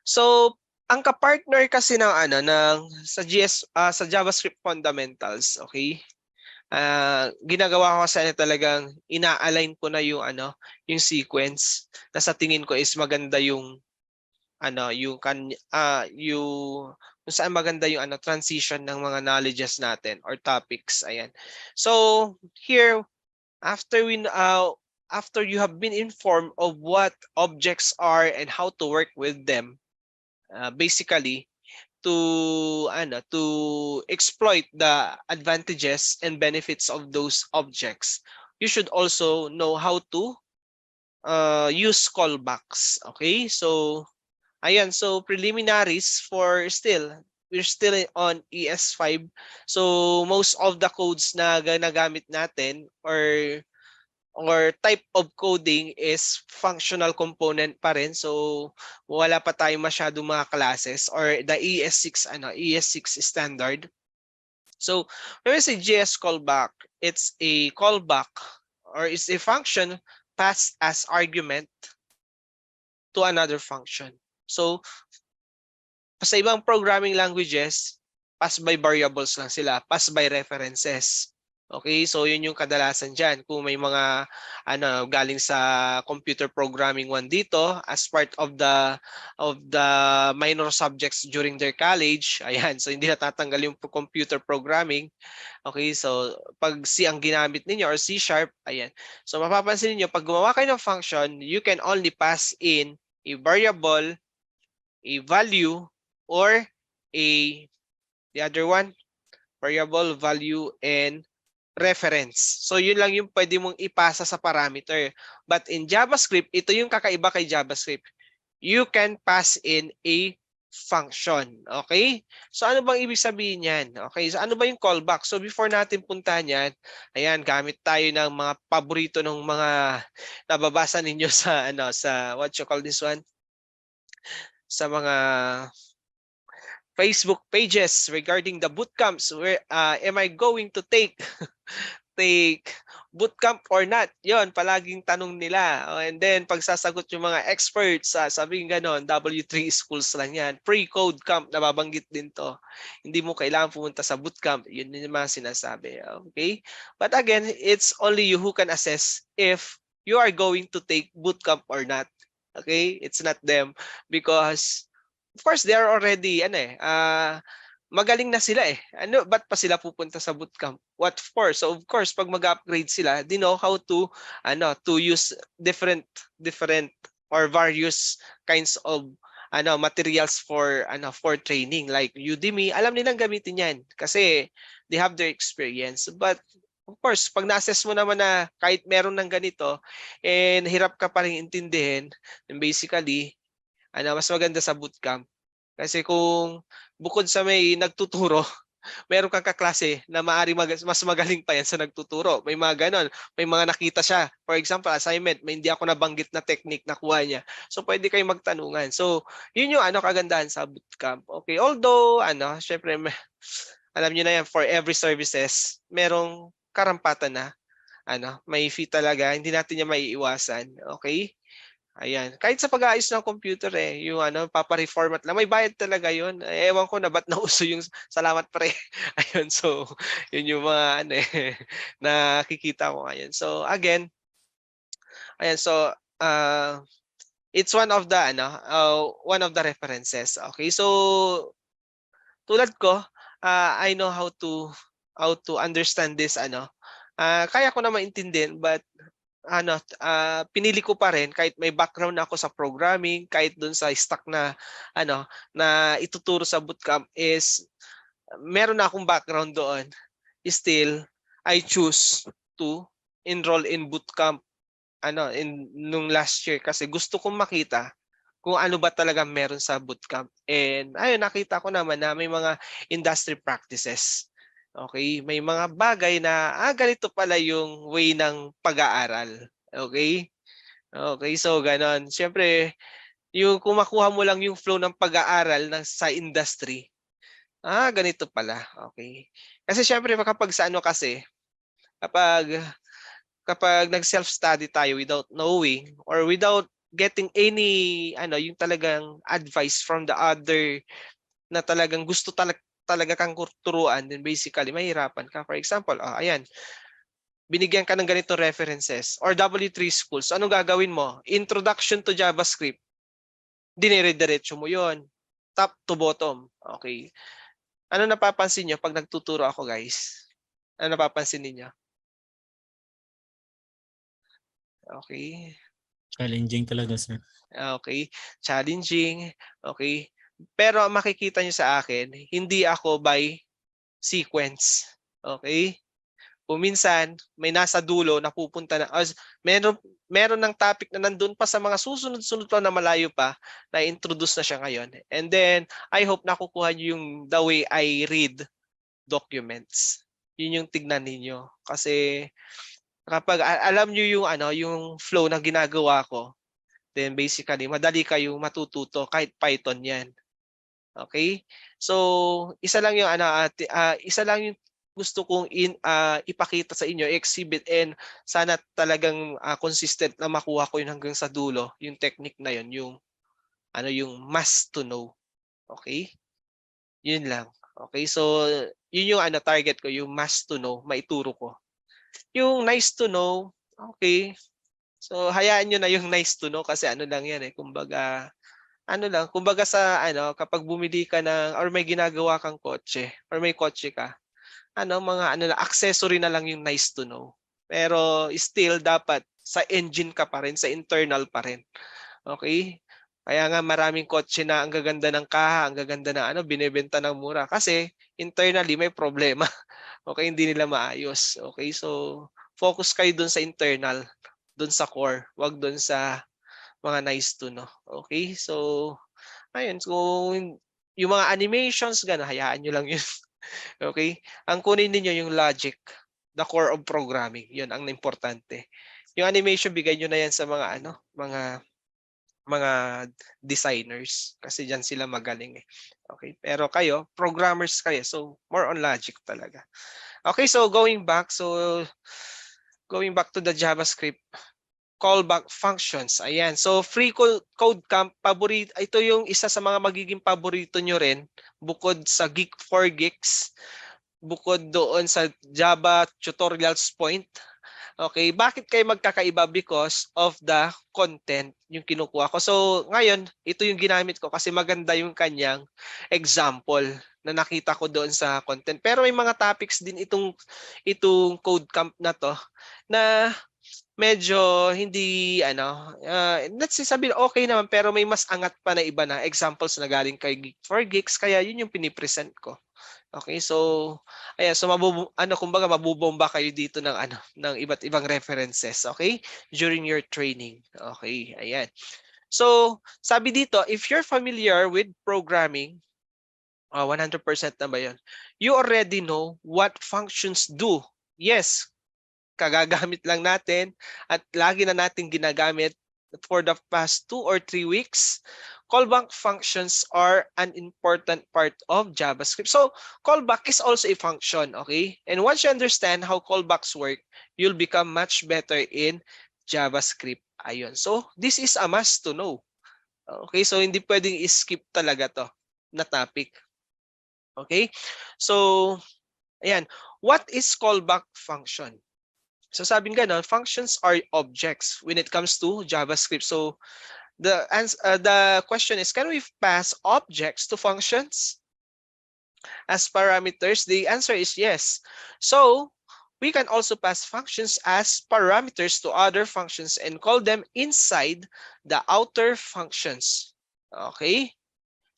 So, ang kapartner kasi ng sa JavaScript fundamentals, okay? Ginagawa ko kasi talagang ina-align ko na yung sequence na sa tingin ko is maganda yung yung kung saan maganda yung transition ng mga knowledges natin or topics. Ayan. So, here after you have been informed of what objects are and how to work with them, basically to exploit the advantages and benefits of those objects, you should also know how to use callbacks. Okay, so ayan, so preliminaries we're still on ES5. So most of the codes na ginagamit natin or type of coding is functional component pa rin. So wala pa tayong masyadong mga classes or the ES6 standard. So when we say JS callback, it's a callback or it's a function passed as argument to another function. So sa ibang programming languages, pass by variables lang sila, pass by references. Okay, so yun yung kadalasan dyan. Kung may mga galing sa computer programming one dito as part of the minor subjects during their college, ayan, so hindi natatanggal yung computer programming. Okay, so pag C ang ginamit ninyo or C#, ayan. So mapapansin niyo pag gumawa kayo ng function, you can only pass in a variable, a value, or the other one, variable, value, and reference. So yun lang yung pwede mong ipasa sa parameter. But in JavaScript, ito yung kakaiba kay JavaScript. You can pass in a function. Okay? So ano bang ibig sabihin yan? Okay, so ano ba yung callback? So before natin puntahan yan, ayan, gamit tayo ng mga paborito ng mga nababasa ninyo sa what you call this one? Sa mga Facebook pages regarding the bootcamps. Where am I going to take bootcamp or not? Yon, palaging tanong nila. And then pagsasagot yung mga experts, sabihin ganon, W3 schools lang yan. Pre-code camp, nababanggit din to. Hindi mo kailangan pumunta sa bootcamp. Yun yung mga sinasabi. Okay? But again, it's only you who can assess if you are going to take bootcamp or not. Okay? It's not them because of course, they are already, magaling na sila eh. Ba't pa sila pupunta sa bootcamp? What for? So of course, pag mag-upgrade sila, they know how to use different or various kinds of materials for training. Like Udemy, alam nilang gamitin yan kasi they have their experience. But of course, pag na-assess mo naman na kahit meron ng ganito, and hirap ka pa rin intindihin, then basically, mas maganda sa bootcamp. Kasi kung bukod sa may nagtuturo, meron kang kaklase na maari mas magaling pa yan sa nagtuturo. May mga ganon. May mga nakita siya. For example, assignment, may hindi ako nabanggit na technique na kuha niya. So, pwede kayong magtanungan. So, yun yung kagandahan sa bootcamp. Okay, although, syempre, alam niyo na yan, for every services, merong karampatan na, may fee talaga. Hindi natin niya maiiwasan. Okay? Ayan. Kahit sa pag-aayos ng computer yung papa-reformat lang. May bayad talaga yun. Ewan ko na ba't nauso yung salamat pre. Ayun. So, yun yung mga nakikita ko ngayon. So, again, ayan. So, it's one of the references. Okay. So, tulad ko, I know how to understand this kaya ko na maintindihan but pinili ko pa rin kahit may background ako sa programming, kahit doon sa stock na ituturo sa bootcamp is meron na akong background doon. Still, I choose to enroll in bootcamp nung last year kasi gusto kong makita kung ano ba talaga meron sa bootcamp. And ayun, nakita ko naman na may mga industry practices. Okay, may mga bagay na ganito pala yung way ng pag-aaral. Okay? Okay, so ganon. Siyempre, yung kung makuha mo lang yung flow ng pag-aaral sa industry, ganito pala. Okay. Kasi siyempre kapag sa kapag nag-self-study tayo without knowing or without getting any yung talagang advice from the other na talagang gusto talaga kang turuan, then basically mahirapan ka. For example, ayan, binigyan ka ng ganito references or W3 schools. Anong gagawin mo? Introduction to JavaScript. Dinire-diretso mo 'yon. Top to bottom. Okay. Ano napapansin niyo pag nagtuturo ako, guys? Ano napapansin niyo? Okay. Challenging talaga, sir. Okay. Challenging. Okay. Pero makikita niyo sa akin, hindi ako by sequence. Okay? Kung minsan may nasa dulo na pupunta na meron ng topic na nandun pa sa mga susunod-sunod pa na malayo pa na introduce na siya ngayon. And then I hope nakukuha niyo yung the way I read documents. Yun yung tignan ninyo kasi kapag alam niyo yung yung flow na ginagawa ko, then basically madali kayong matututo kahit Python 'yan. Okay? So, isa lang yung isa lang yung gusto kong ipakita sa inyo, exhibit, and sana talagang consistent na makuha ko yun hanggang sa dulo, yung technique na yun, yung must to know. Okay? Yun lang. Okay? So, yun yung target ko, yung must to know, maituro ko. Yung nice to know, okay. So, hayaan nyo na yung nice to know kasi lang yan kumbaga kumbaga sa kapag bumili ka ng or may ginagawa kang kotse or may kotse ka, mga accessory na lang yung nice to know. Pero still dapat sa engine ka pa rin, sa internal pa rin. Okay? Kaya nga maraming kotse na ang gaganda ng kaha, ang gaganda ng binebenta ng mura kasi internally may problema. Okay, hindi nila maayos. Okay? So focus kayo dun sa internal, dun sa core, wag dun sa mga nice to know. Okay? So ayun, kung yung mga animations gano'n, hayaan niyo lang 'yun. Okay? Ang kunin niyo yung logic, the core of programming. 'Yun ang importante. Yung animation bigay niyo na 'yan sa mga mga designers kasi diyan sila magaling Okay? Pero kayo, programmers kayo. So more on logic talaga. Okay, so going back to the JavaScript callback functions. Ayan. So free code camp, ito yung isa sa mga magiging paborito nyo rin bukod sa Geek for Geeks, bukod doon sa Java tutorials point. Okay, bakit kayo magkakaiba? Because of the content yung kinukuha ko. So ngayon, ito yung ginamit ko kasi maganda yung kanyang example na nakita ko doon sa content. Pero may mga topics din itong code camp na to na medyo hindi let's say sabihin okay naman pero may mas angat pa na iba na examples na galing kay Geek for Geeks kaya yun yung pinipresent ko. Okay, so ayan, so kumbaga mabubomba kayo dito ng ng iba't ibang references, okay? During your training. Okay, ayan. So, sabi dito, if you're familiar with programming, 100% na ba 'yon? You already know what functions do. Yes, kagagamit lang natin at lagi na natin ginagamit for the past 2 or 3 weeks. Callback functions are an important part of JavaScript. So callback is also a function, okay? And once you understand how callbacks work, you'll become much better in JavaScript. Ayun. So this is a must to know. Okay? So hindi pwedeng i-skip talaga to na topic. Okay? So ayan, what is callback function? So sabing gano'n, functions are objects when it comes to JavaScript. So the question is, can we pass objects to functions as parameters? The answer is yes. So we can also pass functions as parameters to other functions and call them inside the outer functions. Okay?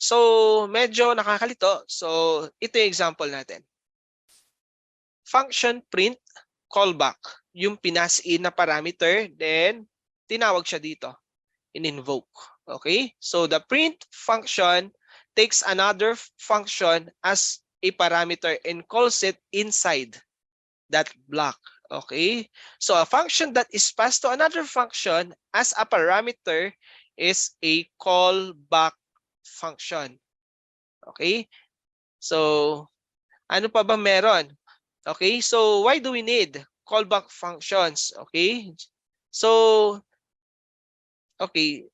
So medyo nakakalito. So ito yung example natin. Function print callback, yung pinas-in na parameter, then tinawag siya dito, in-invoke. Okay? So the print function takes another function as a parameter and calls it inside that block. Okay? So a function that is passed to another function as a parameter is a callback function. Okay? So ano pa ba meron? Okay, so why do we need callback functions? Okay, so Okay.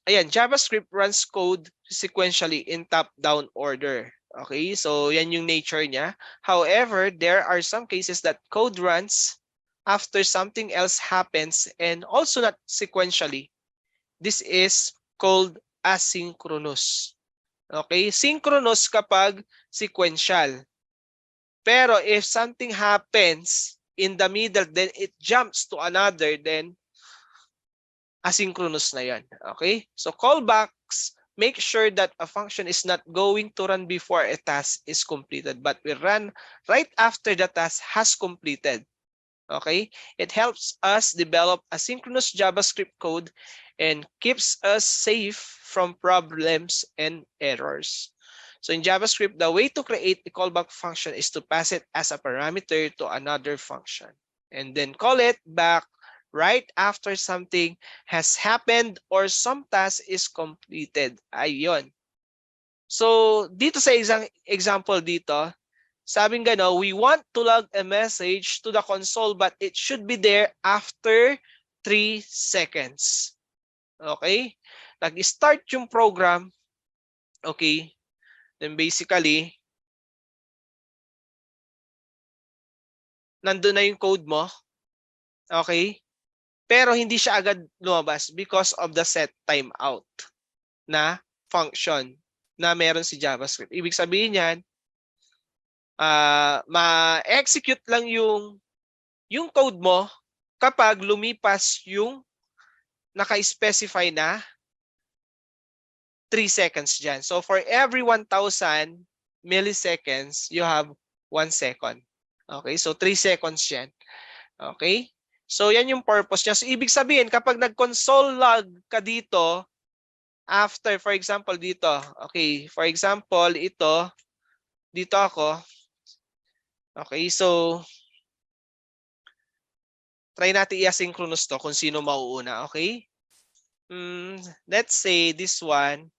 Ayan, JavaScript runs code sequentially in top-down order. Okay, so yan yung nature niya. However, there are some cases that code runs after something else happens and also not sequentially. This is called asynchronous. Okay, synchronous kapag sequential. Pero if something happens in the middle, then it jumps to another, then asynchronous na yan. Okay? So callbacks make sure that a function is not going to run before a task is completed, but will run right after the task has completed. Okay? It helps us develop asynchronous JavaScript code and keeps us safe from problems and errors. So in JavaScript, the way to create a callback function is to pass it as a parameter to another function and then call it back right after something has happened or some task is completed. Ayun. So dito sa isang example dito, sabing gano, we want to log a message to the console but it should be there after 3 seconds. Okay? Nag-start yung program. Okay? Then basically, nandun na yung code mo. Okay? Pero hindi siya agad lumabas because of the set timeout na function na meron si JavaScript. Ibig sabihin yan, ma-execute lang yung code mo kapag lumipas yung naka-specify na 3 seconds dyan. So for every 1,000 milliseconds, you have 1 second. Okay, so 3 seconds yan. Okay? So yan yung purpose niya. So ibig sabihin, kapag nag-console log ka dito, after, for example, dito. Okay, for example, dito ako. Okay, so try natin i-asynchronous to kung sino mauuna. Okay? Let's say this one.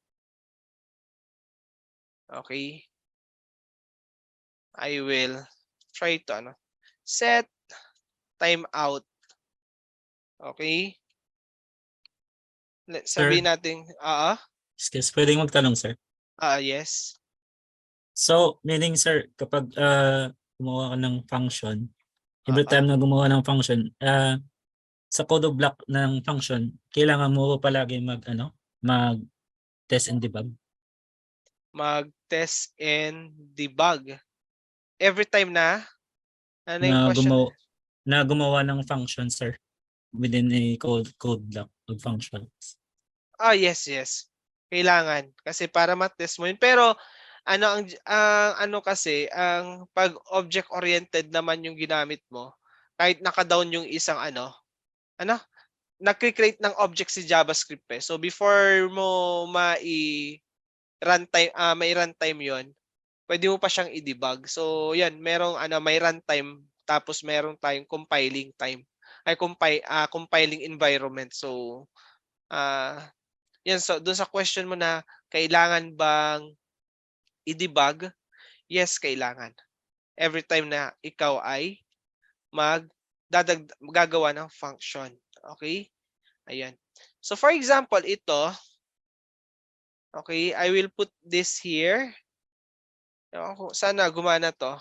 Okay. I will try to set timeout. Okay? Sir, Sabihin natin, excuse, pwedeng magtanong, sir. yes. So, meaning, sir, kapag gumawa ka ng function, every time na gumawa ng function, sa code of block ng function, kailangan mo palagi mag-test and debug. Mag-test and debug. Every time na, ano yung Na question? gumawa ng function, sir, within a code block of functions. Yes. Kailangan kasi para ma-test mo yun. Pero ang kasi ang pag object oriented naman yung ginamit mo, kahit naka-down yung isang nagcre-create ng object si JavaScript eh. So before mo may runtime 'yon, pwede mo pa siyang i-debug. So yan, merong may runtime tapos merong tayong compiling time. Ay compiling environment. So yan, so doon sa question mo na kailangan bang i-debug? Yes, kailangan. Every time na ikaw ay gagawa ng function. Okay? Ayan. So for example, ito, okay, I will put this here. Sana gumana to.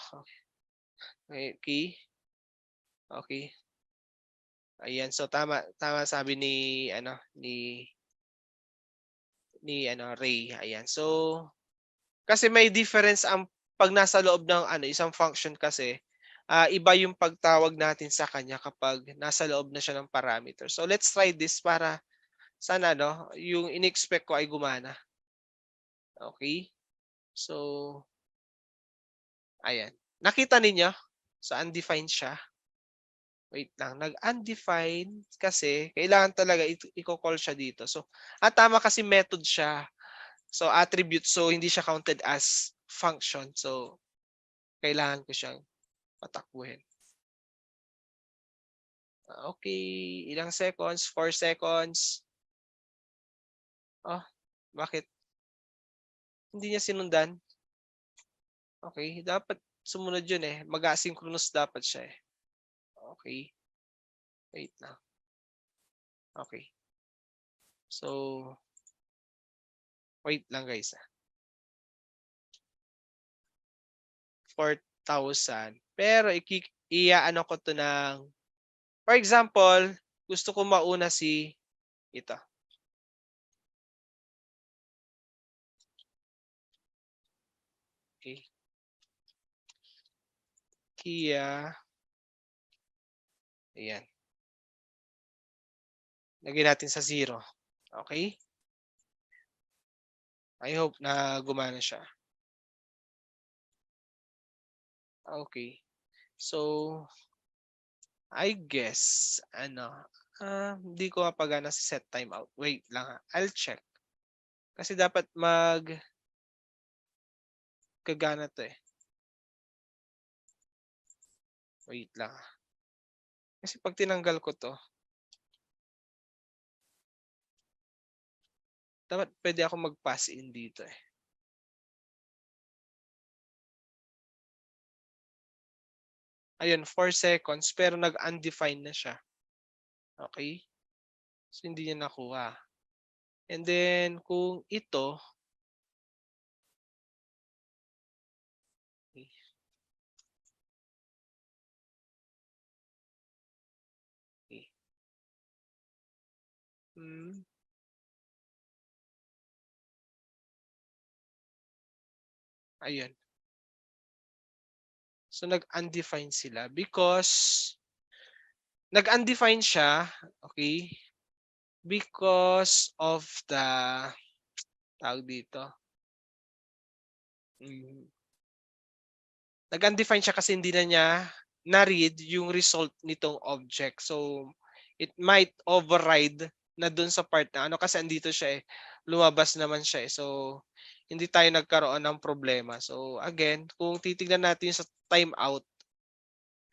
Okay. Okay. Ayan, so tama sabi ni Ray. Ayan. So kasi may difference ang pag nasa loob ng isang function kasi iba yung pagtawag natin sa kanya kapag nasa loob na siya ng parameter. So let's try this para sana yung in-expect ko ay gumana. Okay? So ayan. Nakita ninyo? So undefined siya. Wait lang, nag-undefined kasi kailangan talaga i-call siya dito. So tama kasi method siya. So attribute, so hindi siya counted as function. So kailangan ko siyang patakbuhin. Okay, ilang seconds? 4 seconds. Bakit? Hindi niya sinundan. Okay, dapat sumunod yun eh. Mag-asynchronous dapat siya eh. Okay. Wait na. Okay. So, wait lang guys. 4,000. Pero iaano ko to ng, for example, gusto ko mauna si ito. Okay. Kia. Ayan. Lagyan natin sa 0. Okay? I hope na gumana siya. Okay. So, I guess, hindi ko mapagana sa set timeout. Wait lang ha. I'll check. Kasi dapat kagana to eh. Wait lang ha. Kasi pag tinanggal ko to, dapat pwede ako mag-pass in dito eh. Ayun, 4 seconds, pero nag-undefined na siya. Okay? So, hindi niya nakuha. And then, kung ito, okay. Ayun. So, nag-undefined sila because nag-undefined siya, okay, because of the, tawag dito, nag-undefined siya kasi hindi na niya na-read yung result nitong object. So, it might override na dun sa part na ano kasi andito siya eh. Lumabas naman siya eh. So, hindi tayo nagkaroon ng problema. So, again, kung titignan natin sa timeout,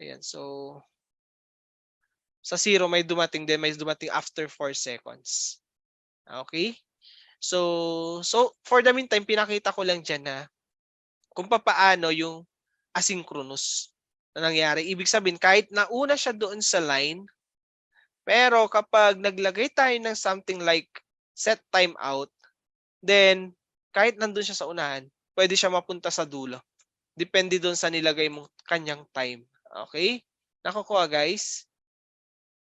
ayan, so, sa 0 may dumating din, may dumating after 4 seconds. Okay? So for the meantime, pinakita ko lang dyan na kung papaano yung asynchronous na nangyari. Ibig sabihin, kahit nauna siya doon sa line, pero kapag naglagay tayo ng something like set timeout, then kahit nandun siya sa unahan, pwede siya mapunta sa dulo. Depende doon sa nilagay mong kanyang time. Okay? Nakukuha guys?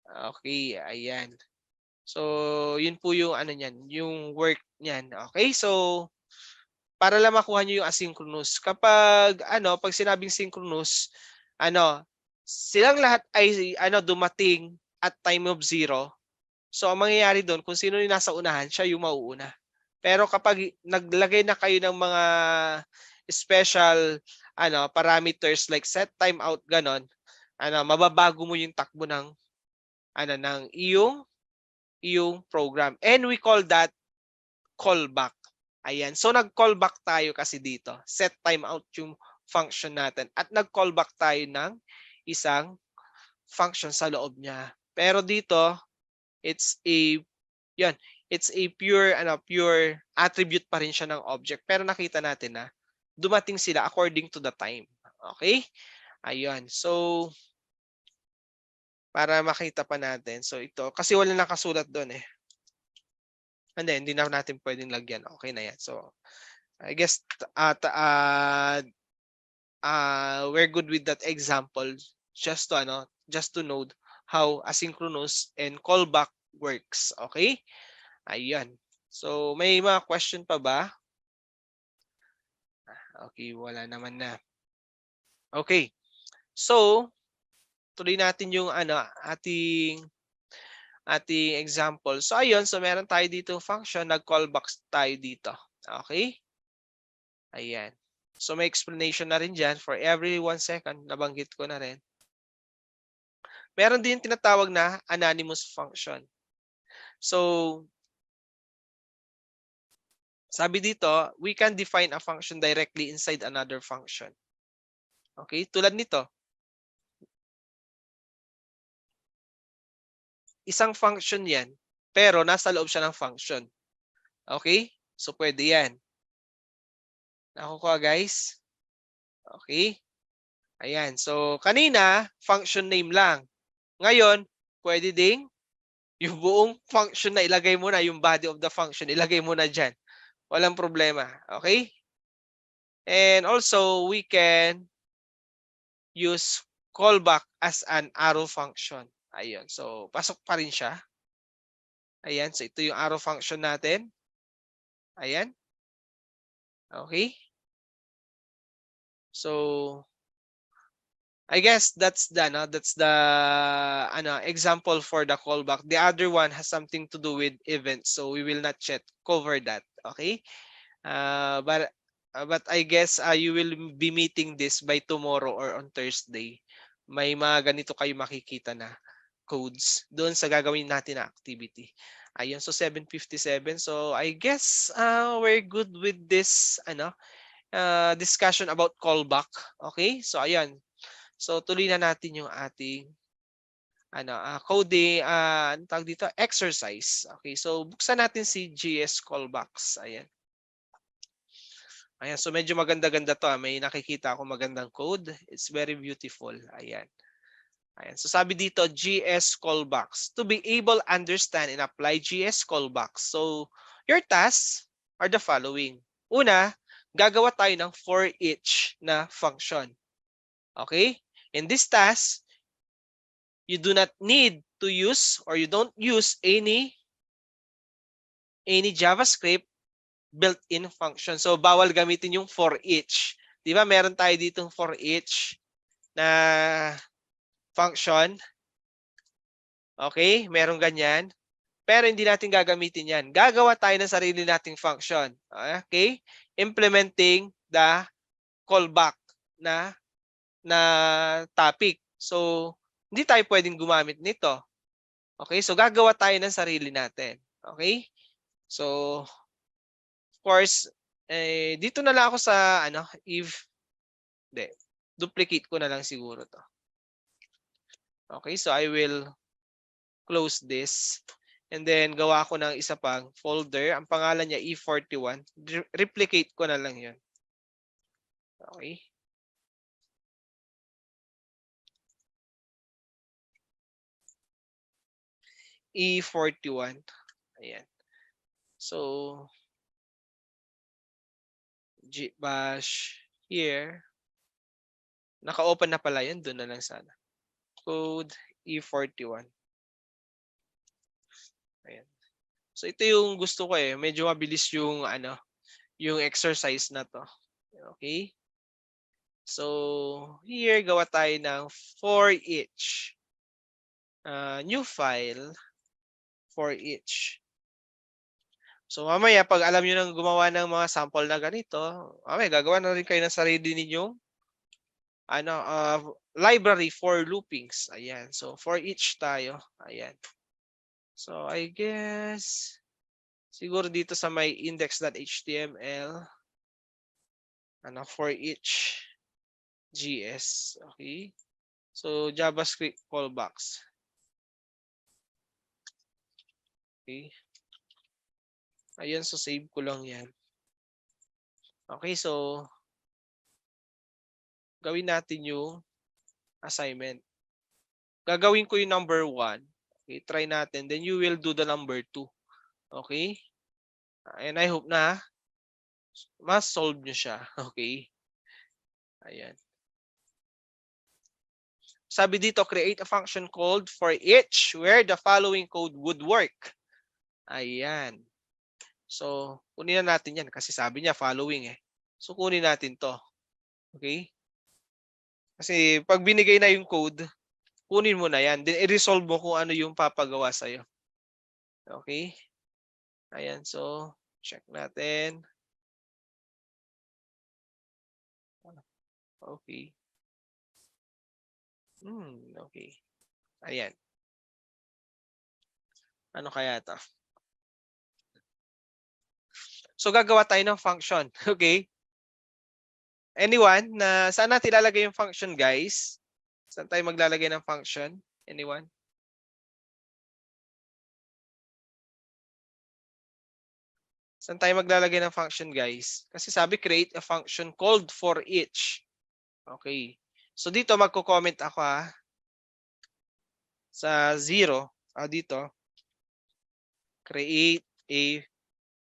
Okay, ayan. So, yun po yung ano niyan, yung work niyan. Okay? So, para lang makuha niyo yung asynchronous. Kapag pag sinabing synchronous, silang lahat ay dumating at time of 0. So, ang mangyayari doon, kung sino yung nasa unahan, siya yung mauuna. Pero kapag naglagay na kayo ng mga special parameters like set timeout ganon, mababago mo yung takbo ng ng iyong program. And we call that callback. Ayan. So nag-callback tayo kasi dito. Set timeout yung function natin at nag-callback tayo ng isang function sa loob niya. Pero dito, it's a pure attribute pa rin siya ng object. Pero nakita natin na dumating sila according to the time. Okay? Ayun. So para makita pa natin. So ito, kasi wala nakasulat doon eh. Hindi na natin pwedeng lagyan. Okay na yan. So I guess we're good with that example just to know how asynchronous and callback works. Okay? Ayun. So may mga question pa ba? Okay, wala naman na. Okay. So tuloy natin yung ating example. So ayun, so meron tayo dito function, nag-callback tayo dito. Okay? Ayan. So may explanation na rin dyan. For every 1 second, nabanggit ko na rin. Meron din tinatawag na anonymous function. So, sabi dito, we can define a function directly inside another function. Okay? Tulad nito. Isang function yan, pero nasa loob siya ng function. Okay? So, pwede yan. Nakukuha guys? Okay? Ayan. So, kanina, function name lang. Ngayon, pwede ding Yung buong function na ilagay mo na, yung body of the function, ilagay mo na dyan. Walang problema. Okay? And also, we can use callback as an arrow function. Ayun. So, pasok pa rin siya. Ayan. So, ito yung arrow function natin. Ayan. Okay? So, I guess that's the example for the callback. The other one has something to do with events, so we will not yet cover that. Okay? But I guess you will be meeting this by tomorrow or on Thursday. May mga ganito kayo makikita na codes doon sa gagawin natin na activity. Ayun, so 7:57. So I guess we're good with this discussion about callback. Okay? So ayan. So tuloy na natin yung ating coding, anong tawag dito? Exercise. Okay, so buksan natin si GS Callbacks. Ayan. Ayan, so medyo maganda-ganda to. May nakikita ako magandang code. It's very beautiful. Ayan. Ayan. So sabi dito, GS Callbacks. To be able understand and apply GS Callbacks. So your tasks are the following. Una, gagawa tayo ng for each na function. Okay? In this task, you do not need to use or you don't use any JavaScript built-in function. So bawal gamitin yung for each. 'Di ba? Meron tayo ditong for each na function. Okay? Meron ganyan. Pero hindi natin gagamitin 'yan. Gagawa tayo ng sarili nating function. Okay? Implementing the callback na topic. So hindi tayo pwedeng gumamit nito. Okay? So gagawa tayo ng sarili natin. Okay? So of course, dito na lang ako sa duplicate ko na lang siguro to. Okay, so I will close this and then gawa ko ng isa pang folder. Ang pangalan niya E41. Replicate ko na lang 'yon. Okay. E41. Ayan. So bash here. Naka-open na pala 'yan, doon na lang sana. Code E41. Ayan. So ito yung gusto ko medyo mabilis yung yung exercise na to. Okay? So here gawa tayo ng for each. New file for each. So mamaya pag alam niyo nang gumawa ng mga sample na ganito, mamaya gagawa na rin kayo ng sarili ninyong library for loopings. Ayan. So for each tayo. Ayan. So I guess siguro dito sa may index.html for each GS. Okay. So JavaScript callbacks. Okay. Ayan, so save ko lang 'yan. Okay, so gawin natin yung assignment. Gagawin ko yung number 1. Okay, try natin. Then you will do the number 2. Okay? And I hope na ma-solve nyo siya. Okay? Ayan. Sabi dito, create a function called for each where the following code would work. Ayan. So, kunin na natin yan kasi sabi niya following So, kunin natin to. Okay? Kasi pag binigay na yung code, kunin mo na yan. Then, i-resolve mo kung ano yung papagawa sa'yo. Okay? Ayan. So, check natin. Okay. Okay. Ayan. Ano kaya ito? So, gagawa tayo ng function. Okay? Anyone? Saan natin ilalagay yung function, guys? Saan tayo maglalagay ng function? Anyone? Saan tayo maglalagay ng function, guys? Kasi sabi, create a function called for each. Okay. So, dito magko-comment ako sa 0. Dito. create a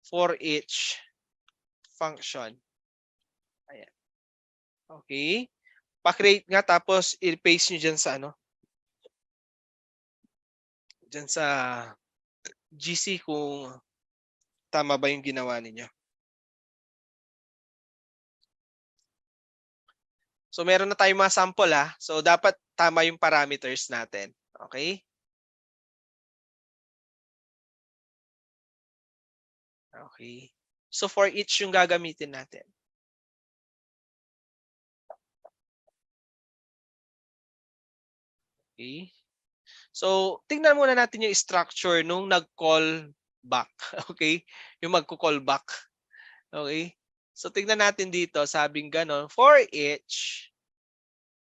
for each function. Ayan. Okay. Pa-create nga tapos i-paste nyo dyan sa ano. Dyan sa GC kung tama ba yung ginawa ninyo. So meron na tayong mga sample ha. So dapat tama yung parameters natin. Okay? Okay. So for each yung gagamitin natin. Okay. So tingnan muna natin yung structure nung nag-call back. Okay? Yung magko-call back. Okay? So tingnan natin dito, sabing gano'n, for each.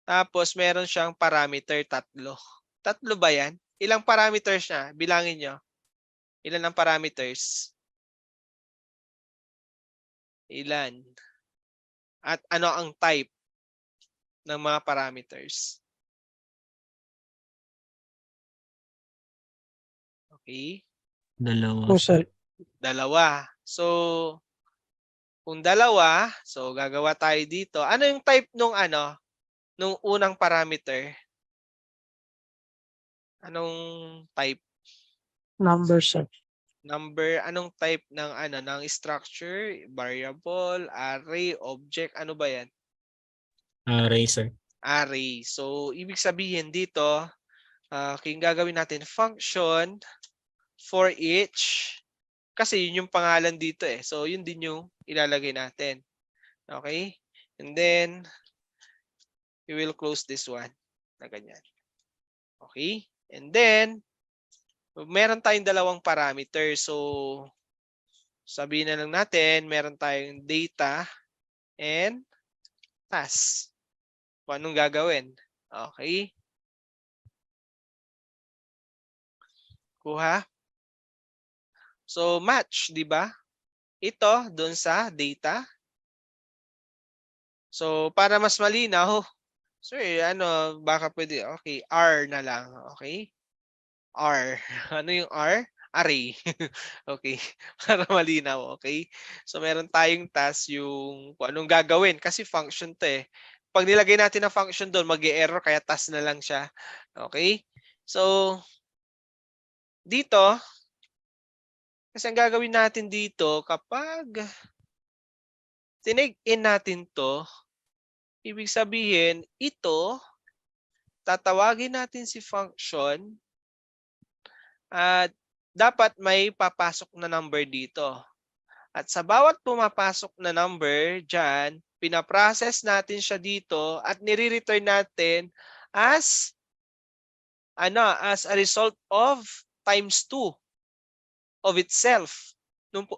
Tapos meron siyang parameter 3. 3 ba yan? Ilang parameters siya? Bilangin nyo. Ilan ang parameters? Ilan? At ano ang type ng mga parameters? Okay? Dalawa. Po, sir. Dalawa. So, kung dalawa, so gagawa tayo dito. Ano yung type nung ano? Nung unang parameter? Anong type? Number, sir. Number, anong type ng ano ng structure, variable, array, object, ano ba 'yan? Array, sir. Array. So ibig sabihin dito, kung gagawin natin function for each kasi yun yung pangalan dito eh. So yun din yung ilalagay natin. Okay? And then we will close this one na ganyan. Okay? And then meron tayong dalawang parameter. So sabihin na lang natin, meron tayong data and task. Kung anong gagawin. Okay? Kuha. So match, di ba? Ito doon sa data. So para mas malinaw, sir, ano, baka pwede, okay, R na lang, okay? R. Ano yung R? Array. Okay. Para malinaw, okay? So meron tayong task yung kung anong gagawin kasi function 'to eh. Pag nilagay natin na function doon, mag-e-error kaya task na lang siya. Okay? So dito kasi ang gagawin natin dito kapag tinake in natin 'to, ibig sabihin ito tatawagin natin si function at dapat may papasok na number dito. At sa bawat pumapasok na number dyan, pinaprocess natin siya dito at nire-return natin as as a result of times 2 of itself.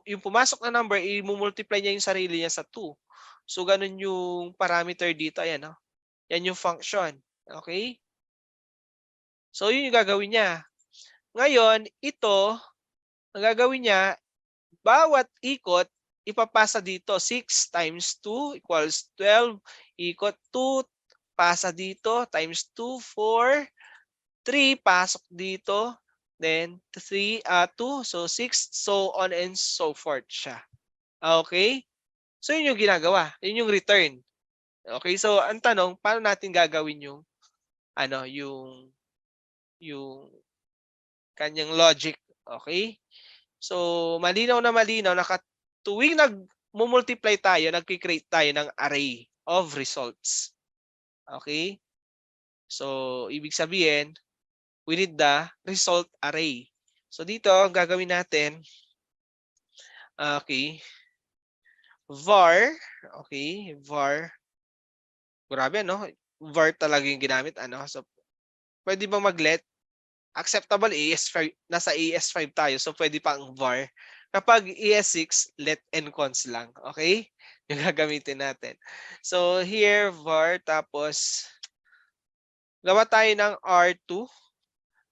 Yung pumasok na number, i-multiply niya yung sarili niya sa 2. So ganun yung parameter dito. Ayan, no? Yan yung function. Okay? So yun yung gagawin niya. Ngayon, ito, ang gagawin niya, bawat ikot, ipapasa dito. 6 times 2 equals 12. Ikot 2, pasa dito. Times 2, 4. 3, pasok dito. Then 3, 2. So 6, so on and so forth siya. Okay? So yun yung ginagawa. Yun yung return. Okay? So ang tanong, paano natin gagawin yung yung kanyang logic. Okay? So, malinaw na tuwing nag-multiply tayo, nag-create tayo ng array of results. Okay? So, ibig sabihin, we need the result array. So, dito, gagawin natin, okay, var, okay, var, grabe, no? Var talaga yung ginamit, So, pwede bang mag-let? Acceptable ES5, nasa ES5 tayo, so pwede pang var. Kapag ES6, let and cons lang. Okay? Yung gagamitin natin. So here, var, tapos gawa tayo ng R2.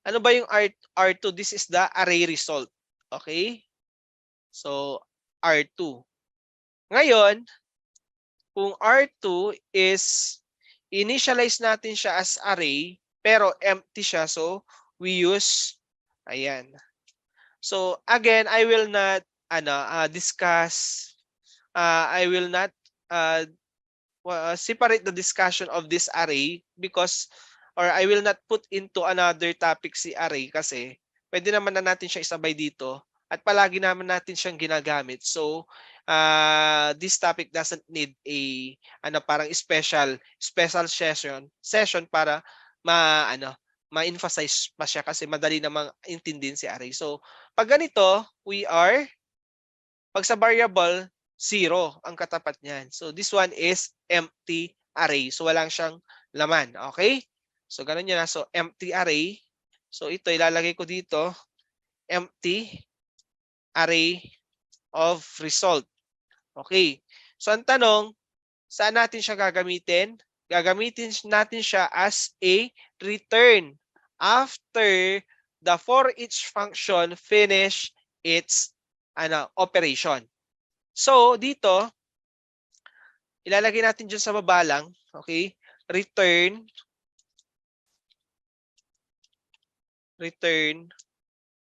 Ano ba yung R2? This is the array result. Okay? So R2. Ngayon, kung R2 is initialize natin siya as array, pero empty siya, so we use, ayan. So again, I will not discuss, I will not separate the discussion of this array because, or I will not put into another topic si array kasi pwede naman na natin siya isabay dito at palagi naman natin siyang ginagamit. So this topic doesn't need a parang special session para ma-emphasize pa siya kasi madali namang intindihin si array. So pag ganito, pag sa variable 0 ang katapat niyan. So this one is empty array. So walang siyang laman. Okay? So ganun yun na. So empty array. So ito ilalagay ko dito. Empty array of result. Okay. So ang tanong, saan natin siya gagamitin? Gagamitin natin siya as a return after the for each function finish its operation. So, dito, ilalagay natin dyan sa baba lang, okay? Return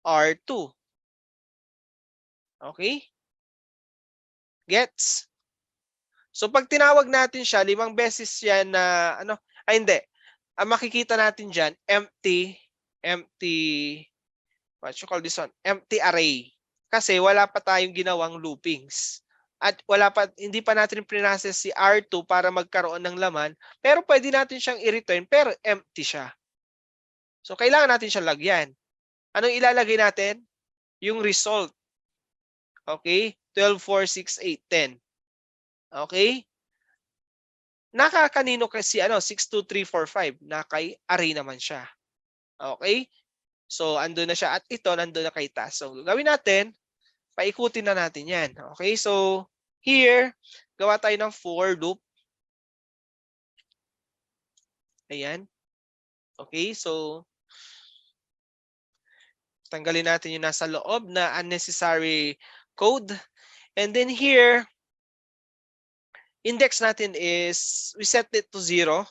R2. Okay? Gets? So, pag tinawag natin siya, 5 beses yan na, hindi. Ang makikita natin dyan, empty, what you call this one? Empty array. Kasi wala pa tayong ginawang loopings. At hindi pa natin prinoses si R2 para magkaroon ng laman, pero pwede natin siyang i-return pero empty siya. So kailangan natin siyang lagyan. Anong ilalagay natin? Yung result. Okay? 12, 4, 6, 8, 10. Okay? Nakakanino kasi 6, 2, 3, 4, 5. Nakay array naman siya. Okay? So andun na siya at ito nandun na kay task. So gawin natin, paikutin na natin yan. Okay, so here, gawa tayo ng for loop. Ayan. Okay, so tanggalin natin yung nasa loob na unnecessary code. And then here, index natin is, we set it to 0.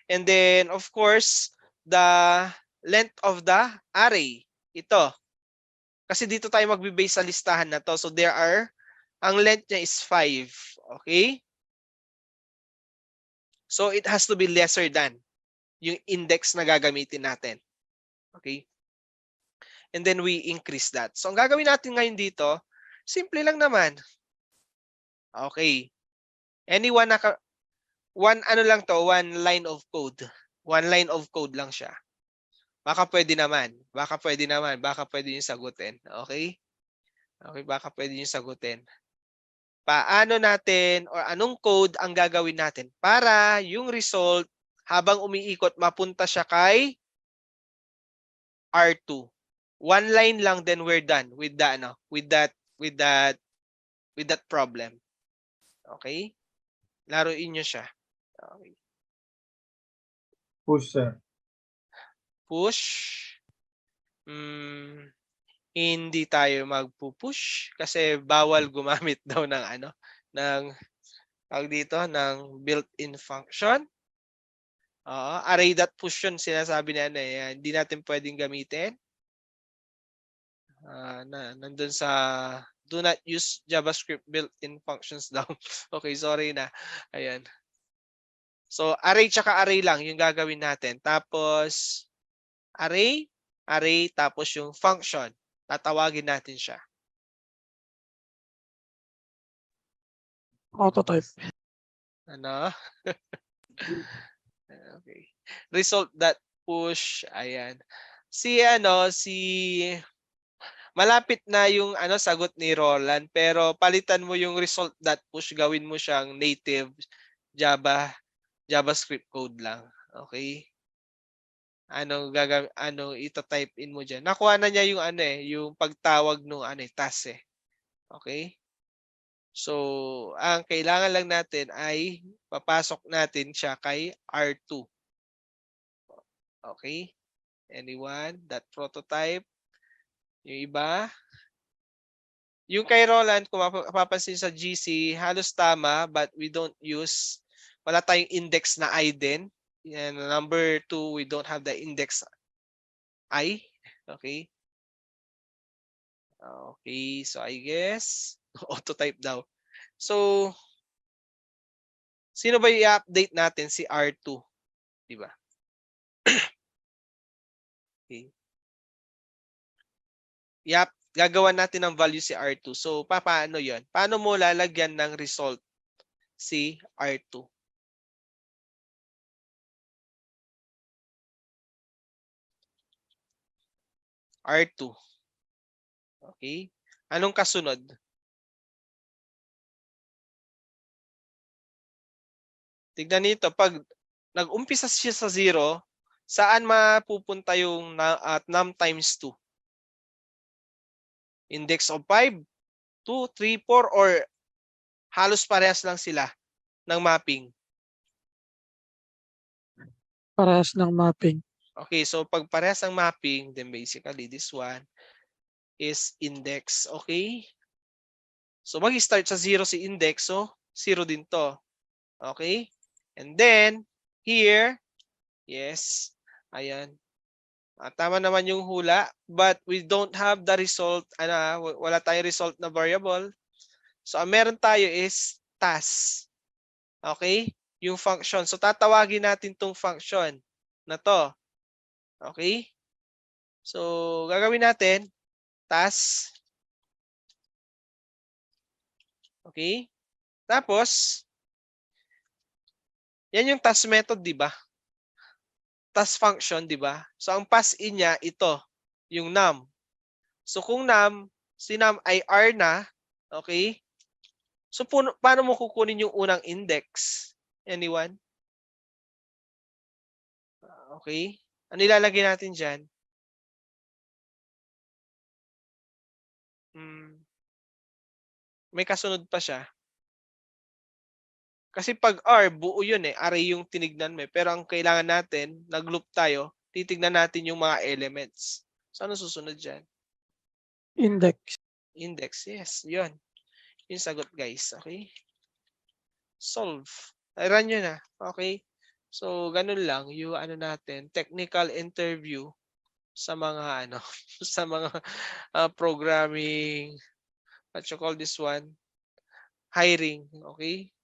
And then, of course, the length of the array. Ito. Kasi dito tayo magbe-base sa listahan na to. So ang length niya is 5. Okay? So it has to be lesser than yung index na gagamitin natin. Okay? And then we increase that. So ang gagawin natin ngayon dito, simple lang naman. Okay. Anyone one line of code. One line of code lang siya. Baka pwede naman. Baka pwede yung sagutin. Okay? Okay, baka pwede yung sagutin. Paano natin or anong code ang gagawin natin para yung result habang umiikot mapunta siya kay R2. One line lang, then we're done with that problem. Okay? Laruin nyo siya. Okay. Push, sir. Push. Hindi tayo magpupush kasi bawal gumamit daw ng built-in function. Array.push yun, sinasabi na hindi natin pwedeng gamitin. Nandun sa do not use JavaScript built-in functions daw. Okay, sorry na. Ayan. So, array tsaka array lang yung gagawin natin. Tapos, array, tapos yung function. Tatawagin natin siya. Autotype. Okay. Result.push. Ayan. Malapit na yung sagot ni Roland, pero palitan mo yung result.push, gawin mo siyang native JavaScript code lang. Okay? Ito-type in mo diyan. Nakuha na niya yung yung pagtawag nung task . Okay? So, ang kailangan lang natin ay papasok natin siya kay R2. Okay? Anyone? That prototype? Yung iba? Yung kay Roland, kung mapapansin sa GC, halos tama, but we don't use, wala tayong index na I din. And number 2, we don't have the index I. Okay? Okay, so I guess auto-type daw. So, sino ba i-update natin? Si R2, di ba? Okay. Gagawan natin ng value si R2. So, paano yon? Paano mo lalagyan ng result si R2? R2. Okay? Anong kasunod? Tignan nito, pag nag-umpisa siya sa 0, saan mapupunta yung num times 2? Index of 5, 2, 3, 4, or halos parehas lang sila ng mapping? Parehas ng mapping. Okay, so pag parehas ang mapping, then basically this one is index. Okay? So mag-start sa 0 si index, so 0 din to. Okay? And then, here, yes, ayan. Tama naman yung hula, but we don't have the result, wala tayong result na variable. So, ang meron tayo is task. Okay? Yung function. So, tatawagin natin tong function na to. Okay? So, gagawin natin, task. Okay? Tapos, yan yung task method, di ba? Task function, di ba? So, ang pass-in niya, ito, yung num. So, kung num, si num ay R na, okay? So, paano mo kukunin yung unang index? Anyone? Okay? Ano ilalagay natin dyan? May kasunod pa siya. Kasi pag R, buo yun eh. Array yung tinignan mo eh. Pero ang kailangan natin, nag-loop tayo, titignan natin yung mga elements. So, ano susunod dyan? Index. Index, yes. Yun. Yung sagot, guys. Okay? Solve. Ay, run nyo na. Okay? So, ganun lang. Yung natin, technical interview sa mga sa mga programming, what you call this one? Hiring. Okay?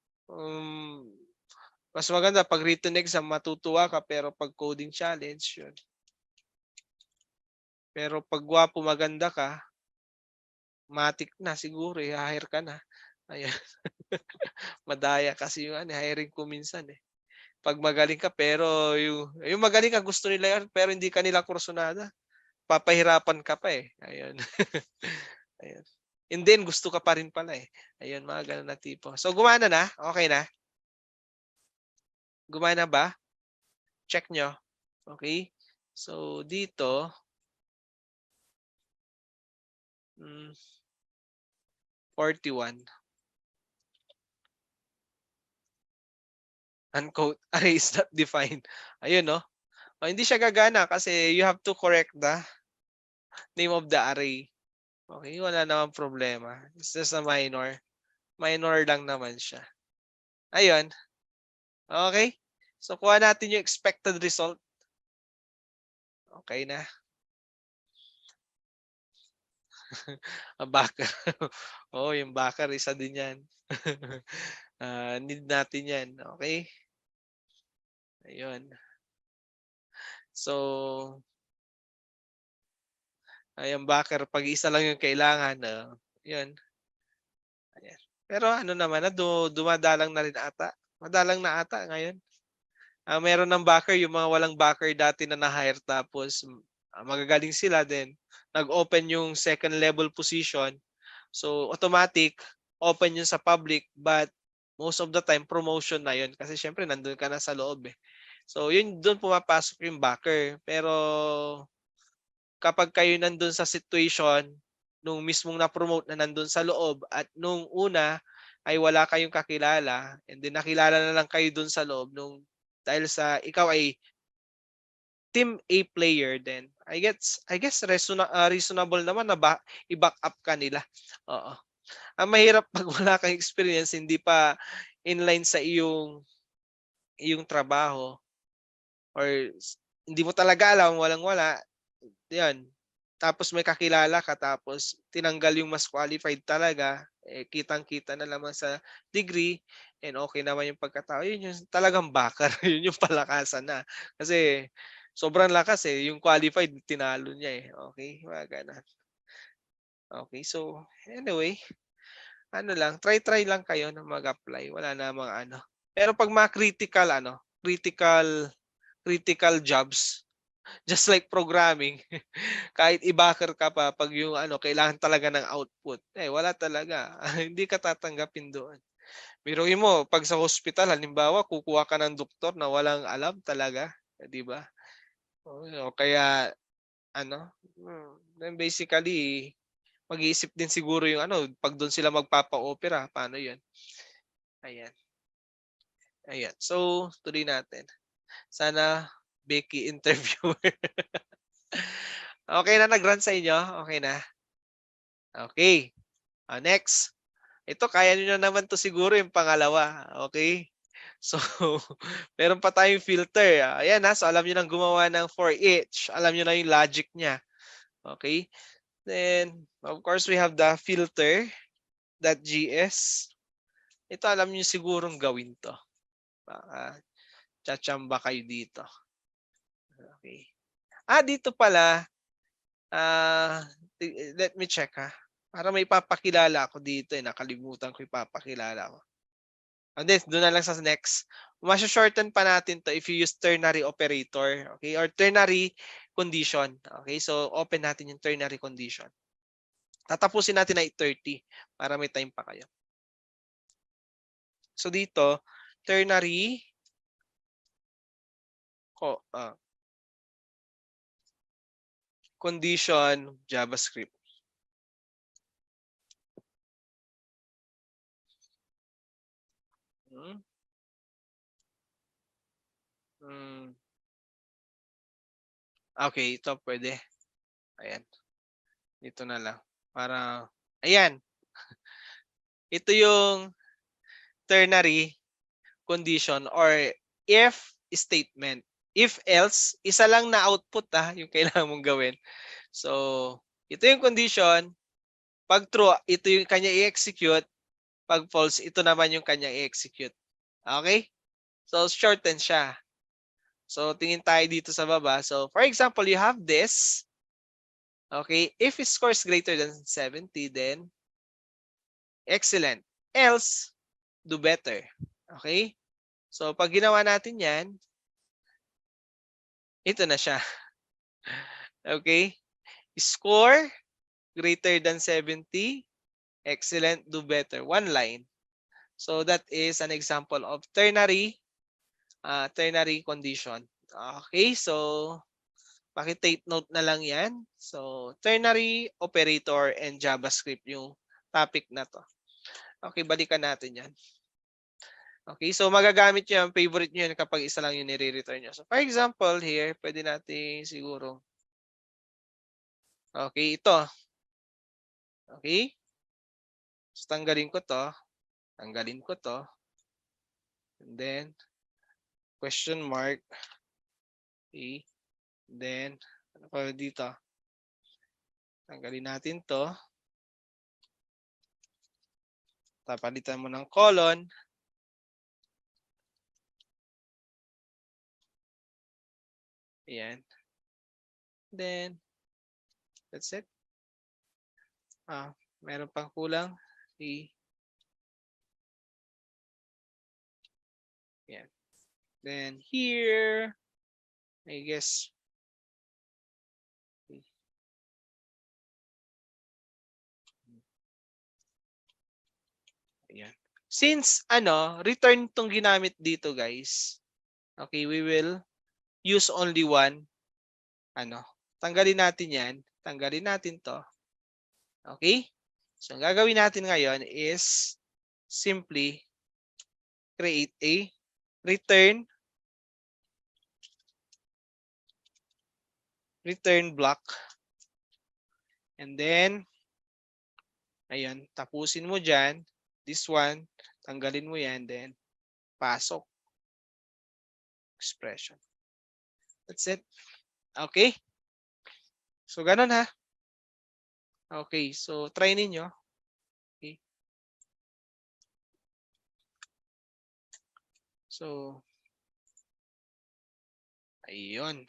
Mas maganda pag written exam, matutuwa ka, pero pag coding challenge, yun. Pero pag gwapo maganda ka, matik na siguro, i-hire ka na. Ayan. Madaya kasi yung hiring ko minsan eh. Pag magaling ka, pero yung magaling ka, gusto nila yan, pero hindi ka nila kursunada. Papahirapan ka pa eh. Ayun. Ayun. And then, gusto ka pa rin pala eh. Ayun, mga ganun na tipo. So, gumana na? Okay na? Gumana ba? Check nyo. Okay? So, dito, 41. Unquote, array is not defined. Ayun, no? Hindi siya gagana kasi you have to correct the name of the array. Okay, wala namang problema. It's just a minor. Minor lang naman siya. Ayun. Okay? So, kuha natin yung expected result. Okay na. Backer. Oo, yung backer, isa din yan. Need natin yan. Okay? Ayun. So, yung backer, pag isa lang yung kailangan, yun. Ayan. Pero ano naman, dumadalang na rin ata. Madalang na ata ngayon. Meron ng backer, yung mga walang backer dati na na-hire, tapos magagaling sila din. Nag-open yung second level position. So, automatic, open yun sa public, but most of the time, promotion na yun. Kasi syempre, nandun ka na sa loob eh. So, yun, doon pumapasok yung backer. Pero, kapag kayo nandun sa situation, nung mismong na-promote na nandun sa loob, at nung una, ay wala kayong kakilala, and then nakilala na lang kayo dun sa loob, dahil sa ikaw ay team A player, then I guess reasonable naman na i-back up ka nila. Oo. Ang mahirap pag wala kang experience, hindi pa inline sa iyong trabaho, or hindi mo talaga alam, walang-wala, yan. tapos may kakilala ka, tapos tinanggal yung mas qualified talaga, eh, kitang-kita na naman sa degree, and okay naman yung pagkatao, yun yung talagang bakar, yun yung palakasan na. Kasi sobrang lakas eh, yung qualified tinalo niya eh. Okay, mga ganun. Okay, so anyway, ano lang, try lang kayo na mag-apply. Wala namang ano. Pero pag mga critical jobs, just like programming, kahit i-backer ka pa pag yung ano, kailangan talaga ng output, eh wala talaga. Hindi ka tatanggapin doon. Biruin mo, pag sa hospital, halimbawa, kukuha ka ng doktor na walang alam talaga, eh, di ba? O kaya, ano, then basically, mag-iisip din siguro yung ano, pag doon sila magpapa-opera, paano yun? Ayan. Ayan. So, tuloy natin. Sana Becky interviewer. Okay na nag-run sa inyo? Okay na? Okay. Next. Ito, kaya nyo na naman to siguro yung pangalawa. Okay? So, meron pa tayong filter. Ayan so alam nyo nang gumawa ng for each. Alam nyo na yung logic niya. Okay? Then, of course, we have the filter.gs. Ito, alam nyo sigurong gawin to. Baka tsatsamba kayo dito. Okay. Dito pala. Let me check Para may papakilala ako dito nakalimutan ko ipapakilala ko. And then, doon na lang sa next. Masya-shorten pa natin to if you use ternary operator, okay? Or ternary condition. Okay? So, open natin yung ternary condition. Tatapusin natin na 8:30 para may time pa kayo. So, dito, ternary condition JavaScript. Okay, ito pwede. Ayan. Dito na lang. Ayan. Ito yung ternary condition or if statement. If else, isa lang na output yung kailangan mong gawin. So, ito yung condition. Pag true, ito yung kanya i-execute. Pag false, ito naman yung kanya i-execute. Okay? So, shorten siya. So, tingin tayo dito sa baba. So, for example, you have this. Okay? If it scores greater than 70, then excellent. Else, do better. Okay? So, pag ginawa natin yan, ito na siya. Okay? Score greater than 70. Excellent, do better. One line. So, that is an example of ternary condition. Okay? So, paki-take note na lang yan. So, ternary operator and JavaScript yung topic na to. Okay, balikan natin yan. Okay, so magagamit nyo yung favorite nyo yan kapag isa lang yung nire-return nyo. So, for example, here, pwede natin siguro. Okay, ito. Okay. So, tanggalin ko to. Tanggalin ko to. And then, question mark. Okay. And then, ano pa dito? Tanggalin natin to. Tapalitan mo ng colon. Ayan. Then, that's it. Meron pang kulang. Ayan. Then, here, I guess, ayan. Since, return tong ginamit dito, guys. Okay, we will use only one. Tanggalin natin yan. Tanggalin natin to. Okay? So, ang gagawin natin ngayon is simply create a return block. And then, ayun, tapusin mo dyan. This one, tanggalin mo yan. Then, pasok. Expression. That's it. Okay? So, ganun Okay, so try ninyo. Okay. So, ayun.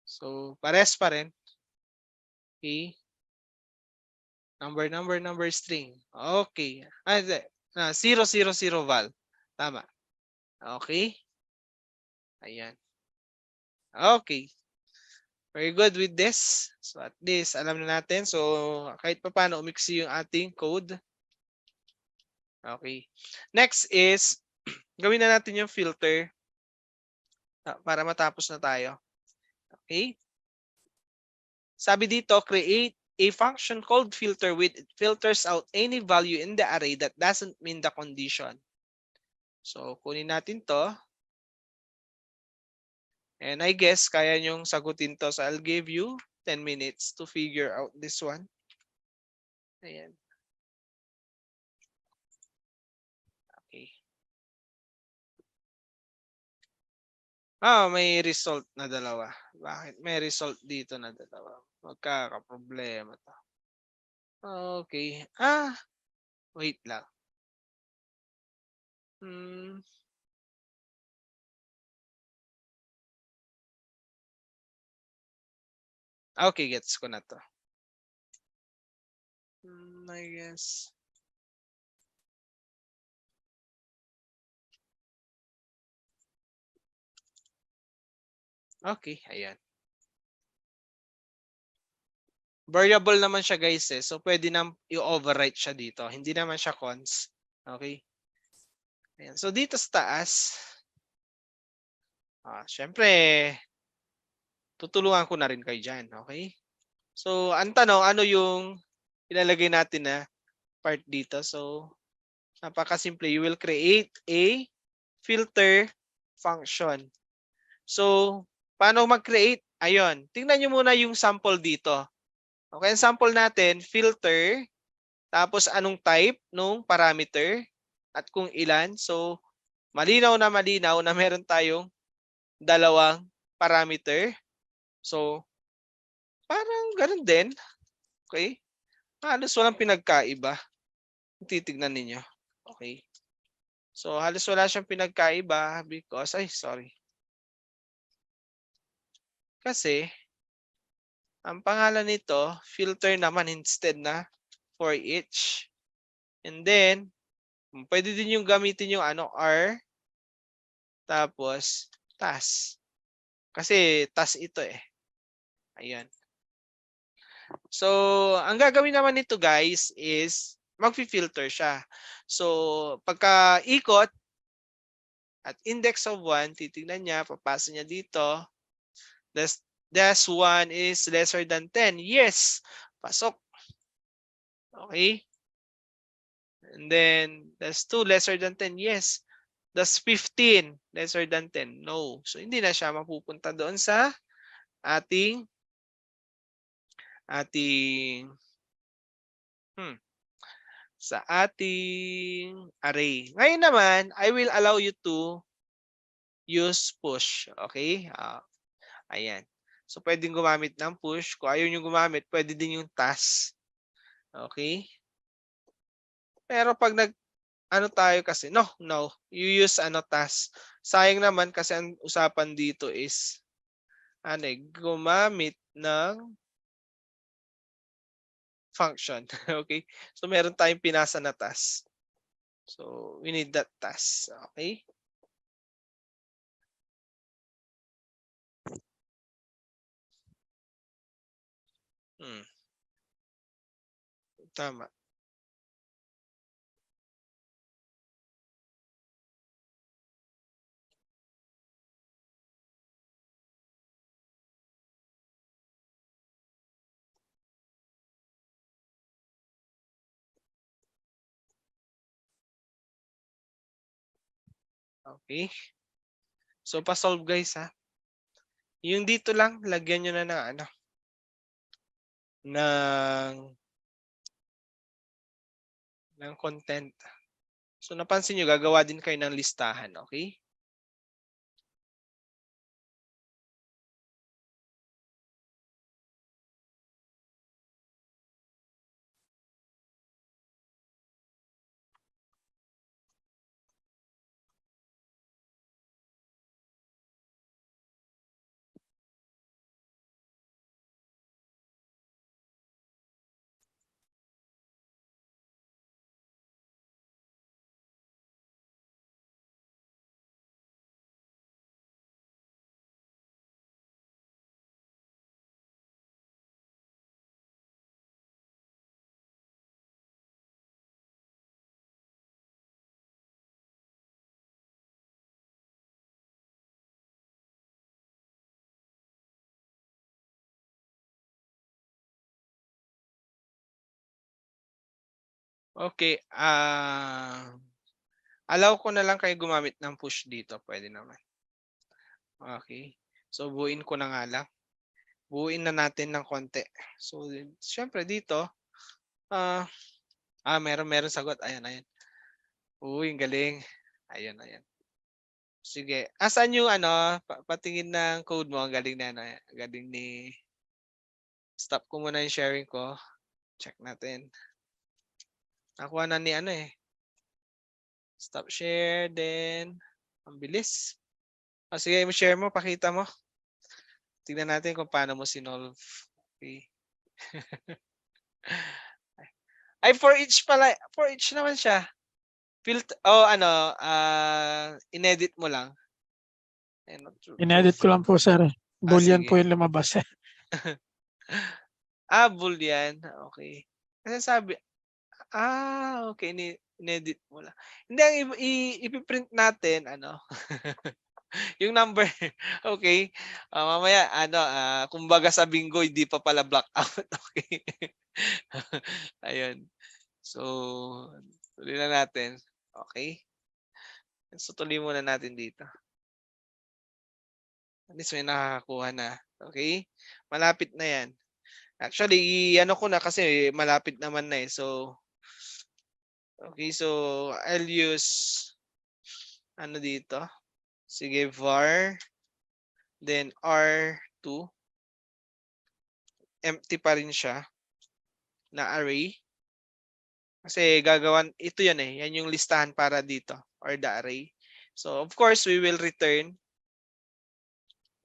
So, pares pa rin. Okay. Number string. Okay. 000 val. Tama. Okay. Ayan. Okay. Very good with this. So at least alam na natin. So kahit pa paano umiksi yung ating code. Okay. Next is gawin na natin yung filter para matapos na tayo. Okay? Sabi dito, create a function called filter which filters out any value in the array that doesn't mean the condition. So kunin natin to. And I guess kaya nyong sagutin to. So I'll give you 10 minutes to figure out this one. Ayan. Okay. May result na dalawa. Bakit? May result dito na dalawa. Magkakaproblema to. Okay. Wait lang. Okay, gets ko na to. I guess. Okay, ayan. Variable naman siya guys eh. So pwede na i-overwrite siya dito. Hindi naman siya cons. Okay. Ayan. So dito sa taas, syempre, tutulungan ko na rin kayo dyan. Okay. So ang tanong, ano yung ilalagay natin na part dito? So napakasimple. You will create a filter function. So paano mag-create? Ayun. Tingnan nyo muna yung sample dito. Okay, ang sample natin, filter, tapos anong type nung parameter, at kung ilan. So, malinaw na meron tayong dalawang parameter. So, parang ganun din. Okay? Halos walang pinagkaiba. Titignan ninyo. Okay? So, halos wala siyang pinagkaiba because, kasi, ang pangalan nito, filter naman instead na for each. And then, pwede din yung gamitin yung R, tapos tas. Kasi tas ito eh. Ayan. So, ang gagawin naman nito guys is mag-filter siya. So, pagka ikot at index of 1, titignan niya, papasa niya dito. This 1 is lesser than 10. Yes! Pasok. Okay? And then, that's 2 lesser than 10. Yes. That's 15 lesser than 10. No. So, hindi na siya mapupunta doon sa ating array. Ngayon naman, I will allow you to use push. Okay? Ayan. So, pwedeng gumamit ng push. Kung ayaw nyo gumamit, pwede din yung tas. Okay? Pero pag tayo kasi, no. You use tas. Sayang naman kasi ang usapan dito is, gumamit ng function. Okay? So, meron tayong pinasa na tas. So, we need that tas. Okay? Tama. Okay? So, pa-solve guys ha. Yung dito lang, lagyan nyo na ng content. So, napansin nyo, gagawa din kayo ng listahan. Okay? Okay, allow ko na lang kayo gumamit ng push dito, pwede naman. Okay. So buuin ko na nga lang. Buuin na natin ng konti. So siyempre dito, meron sagot. Ayan. Uy, ang galing. Ayan. Sige. Asan yung patingin ng code mo? Ang galing na Ang galing ni Stop ko muna yung sharing ko. Check natin. Nakuha na ni Stop share, then ang bilis. Sige, share mo, pakita mo. Tingnan natin kung paano mo sinolve. Okay. Ay, for each pala. For each naman siya. Inedit mo lang. Inedit ko lang po, sir. Boolean sige. po yung lumabas. Boolean. Okay. Kasi sabi, okay. Inedit mo lang. Hindi, ang ipiprint natin, yung number. Okay. Mamaya, kumbaga sa bingo, hindi pa pala black out. Okay. Ayun. So, tuloy na natin. Okay. So, tuloy muna natin dito. At least may nakakakuha na. Okay? Malapit na yan. Actually, ko na kasi malapit naman na eh. So, okay. So, I'll use, dito. Sige, var. Then, R2. Empty pa rin siya na array. Kasi ito yan eh. Yan yung listahan para dito. Or the array. So, of course, we will return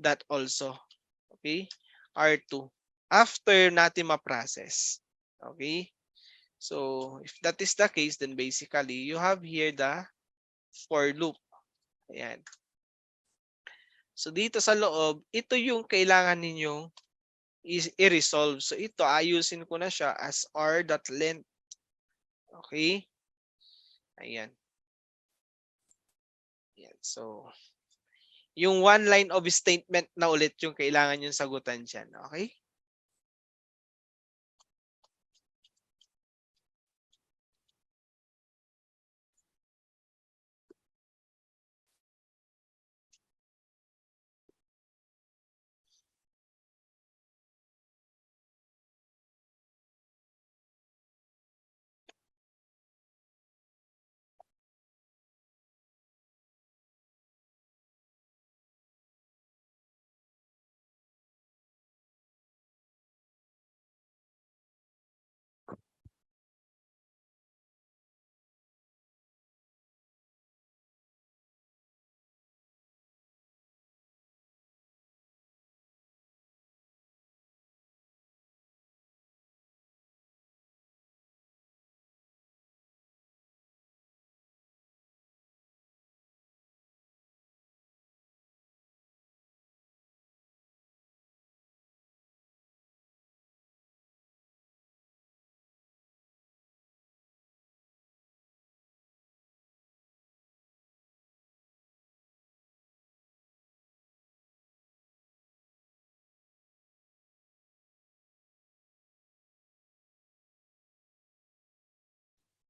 that also. Okay? R2. After natin ma-process. Okay? So, if that is the case, then basically, you have here the for loop. Ayan. So, dito sa loob, ito yung kailangan ninyong i-resolve. So, ito, ayusin ko na siya as r.length. Okay? Ayan. Ayan. So, yung one line of statement na ulit yung kailangan yung sagutan dyan. Okay?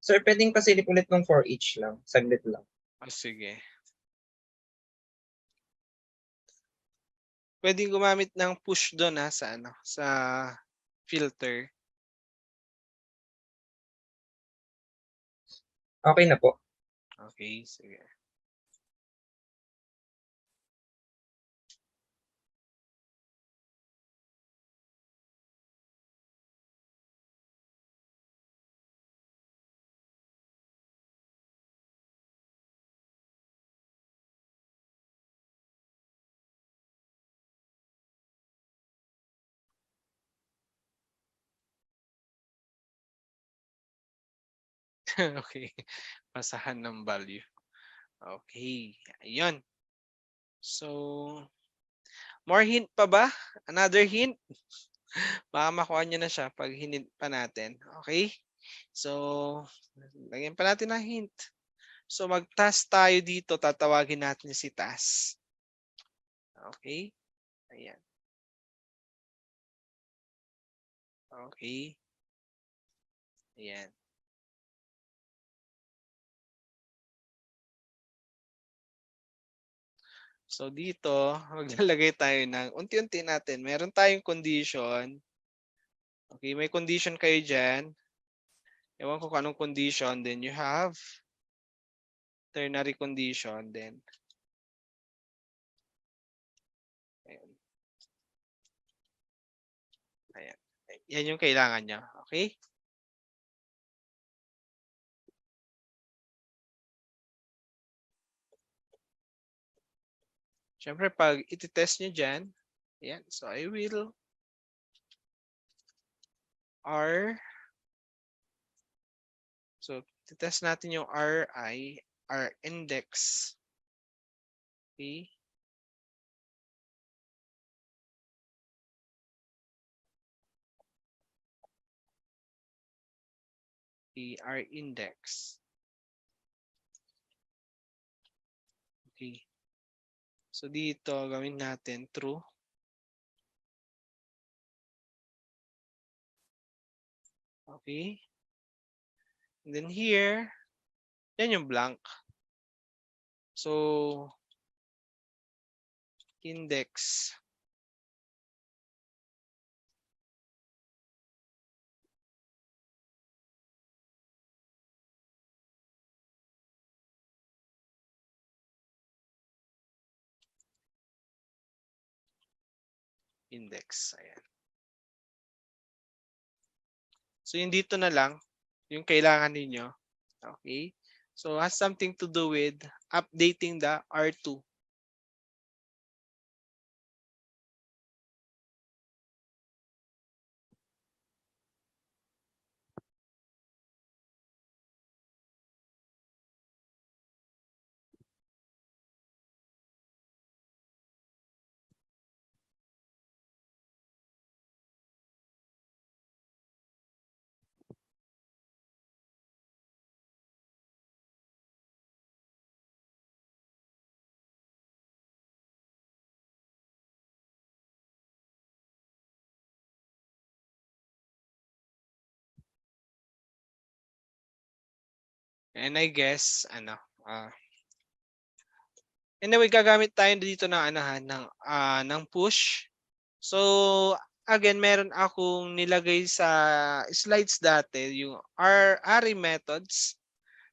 Sir, pwedeng pasilip ulit ng for each lang. Saglit lang. Sige. Pwedeng gumamit ng push doon sa filter. Okay na po. Okay, sige. Okay. Basahan ng value. Okay. Ayun. So, more hint pa ba? Another hint? Baka makuha nyo na siya pag hinint pa natin. Okay? So, lagyan pa natin ng hint. So, mag-task tayo dito. Tatawagin natin si task. Okay? Ayan. Okay. Ayan. So dito, maglalagay tayo ng unti-unti natin. Meron tayong condition. Okay, may condition kayo dyan. Ewan ko kung anong condition. Then you have ternary condition. Then, ayan. Ayan. Yan yung kailangan nyo. Okay? Siyempre, pag iti-test nyo dyan, ayan. So, I will R. So, iti-test natin yung RI, R index. Okay? The R index. Okay. So, dito, gawin natin true. Okay. And then here, yan yung blank. So, index. Index. Ayan. So, yung dito na lang, yung kailangan ninyo. Okay. So, has something to do with updating the R2. And I guess, anyway, gagamit tayo dito ng ng push. So, again, meron akong nilagay sa slides dati, yung array methods.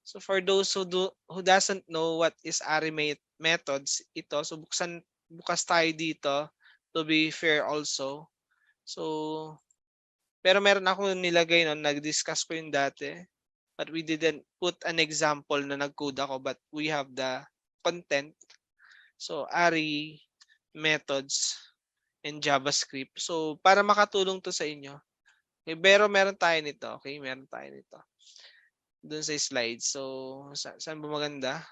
So, for those who doesn't know what is array methods, ito, so bukas tayo dito to be fair also. So, pero meron ako nilagay noon, nag-discuss ko yung dati. But we didn't put an example na nag-code ako, but we have the content. So, array methods and JavaScript. So, para makatulong to sa inyo. Okay, pero meron tayo nito. Okay, meron tayo nito. Doon sa slides. So, saan ba maganda?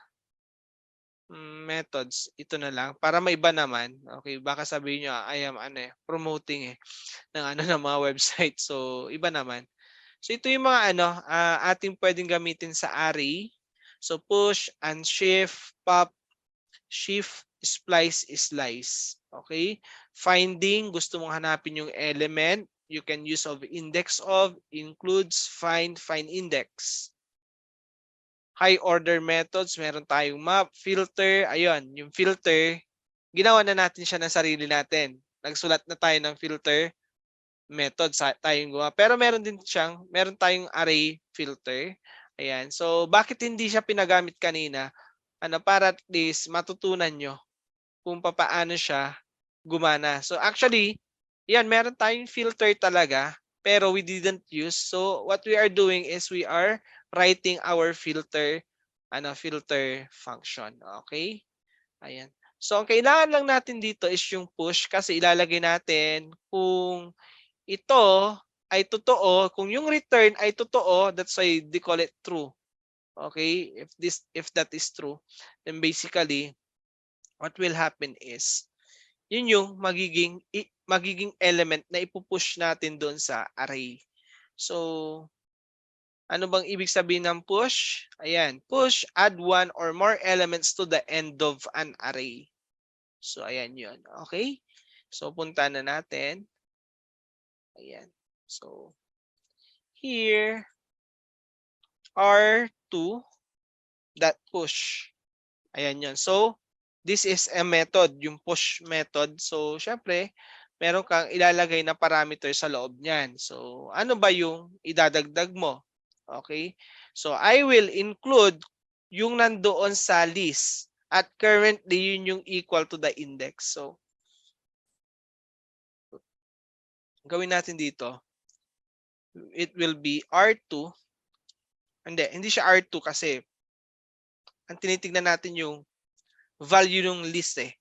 Methods. Ito na lang. Para maiba naman. Okay, baka sabihin nyo, I am promoting ng ng mga website. So, iba naman. So ito yung mga ating pwedeng gamitin sa array. So push, unshift, pop, shift, splice, slice. Okay? Finding, gusto mong hanapin yung element. You can use of index of, includes, find index. High order methods, meron tayong map, filter. Ayun, yung filter, ginawa na natin siya ng sarili natin. Nagsulat na tayo ng filter method tayong gawa. Pero meron tayong array filter. Ayan. So, bakit hindi siya pinagamit kanina? Para at least matutunan nyo kung paano siya gumana. So, actually, yan, meron tayong filter talaga, pero we didn't use. So, what we are doing is we are writing our filter function. Okay? Ayan. So, ang kailangan lang natin dito is yung push kasi ilalagay natin kung ito ay totoo, kung yung return ay totoo, that's why they call it true. Okay? If that is true, then basically what will happen is yun yung magiging element na ipupush natin doon sa array. So, ano bang ibig sabihin ng push? Ayan, push, add one or more elements to the end of an array. So, ayan yun. Okay? So, punta na natin. Ayan. So, here, R2 dot push. Ayan yun. So, this is a method, yung push method. So, syempre, meron kang ilalagay na parameter sa loob niyan. So, ano ba yung idadagdag mo? Okay? So, I will include yung nandoon sa list. At currently, yun yung equal to the index. So, gawin natin dito. It will be R2. Hindi siya R2 kasi ang tinitignan natin yung value ng list eh.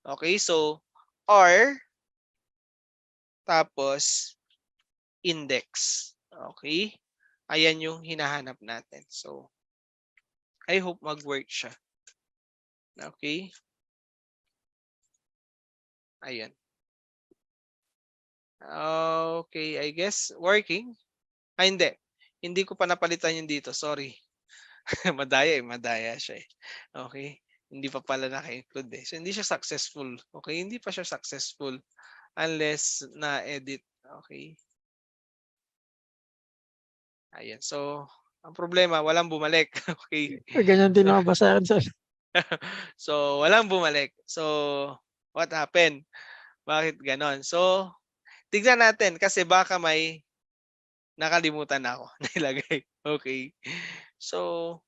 Okay, so R tapos index. Okay? Ayan yung hinahanap natin. So, I hope mag-work siya. Okay? Ayan. Okay, I guess working. Hindi. Hindi ko pa napalitan yun dito. Sorry. Madaya siya eh. Okay? Hindi pa pala naka-include eh. So, hindi siya successful. Okay? Hindi pa siya successful unless na-edit. Okay? Ayan. So, ang problema, walang bumalik. Okay? Ganyan din naman basahin sir. So, walang bumalik. So, what happened? Bakit ganon? So, tignan natin kasi baka may nakalimutan na ako na ilagay. Okay. So,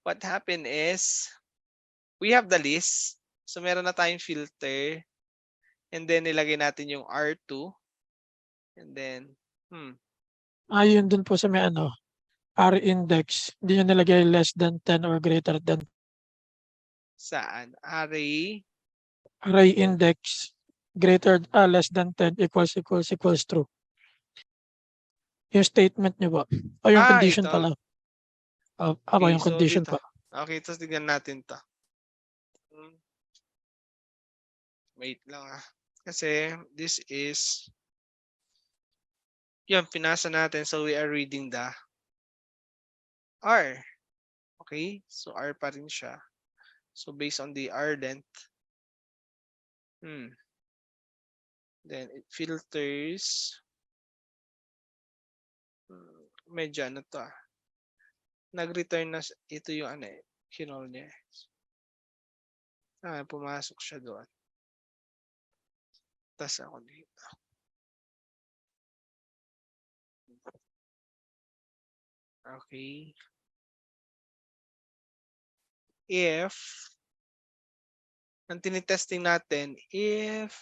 what happened is, we have the list. So, meron na tayong filter. And then, nilagay natin yung R2. And then, Ayun dun po sa may R index. Hindi nyo nilagay less than 10 or greater than. saan? Array. Array index less than 10 equals true. Yung statement nyo ba? O yung condition Ito. pala. Okay, Yung so condition dito. pa. Okay, tapos tignan natin to. Wait lang Kasi this is yan, pinasa natin. So we are reading the R. Okay? So R pa rin siya. So based on the R length, then it filters. Medyo ano to Nag-return na ito yung kinol niya. Pumasok siya doon. Tas ako dito. Okay. If ang tinitesting natin, if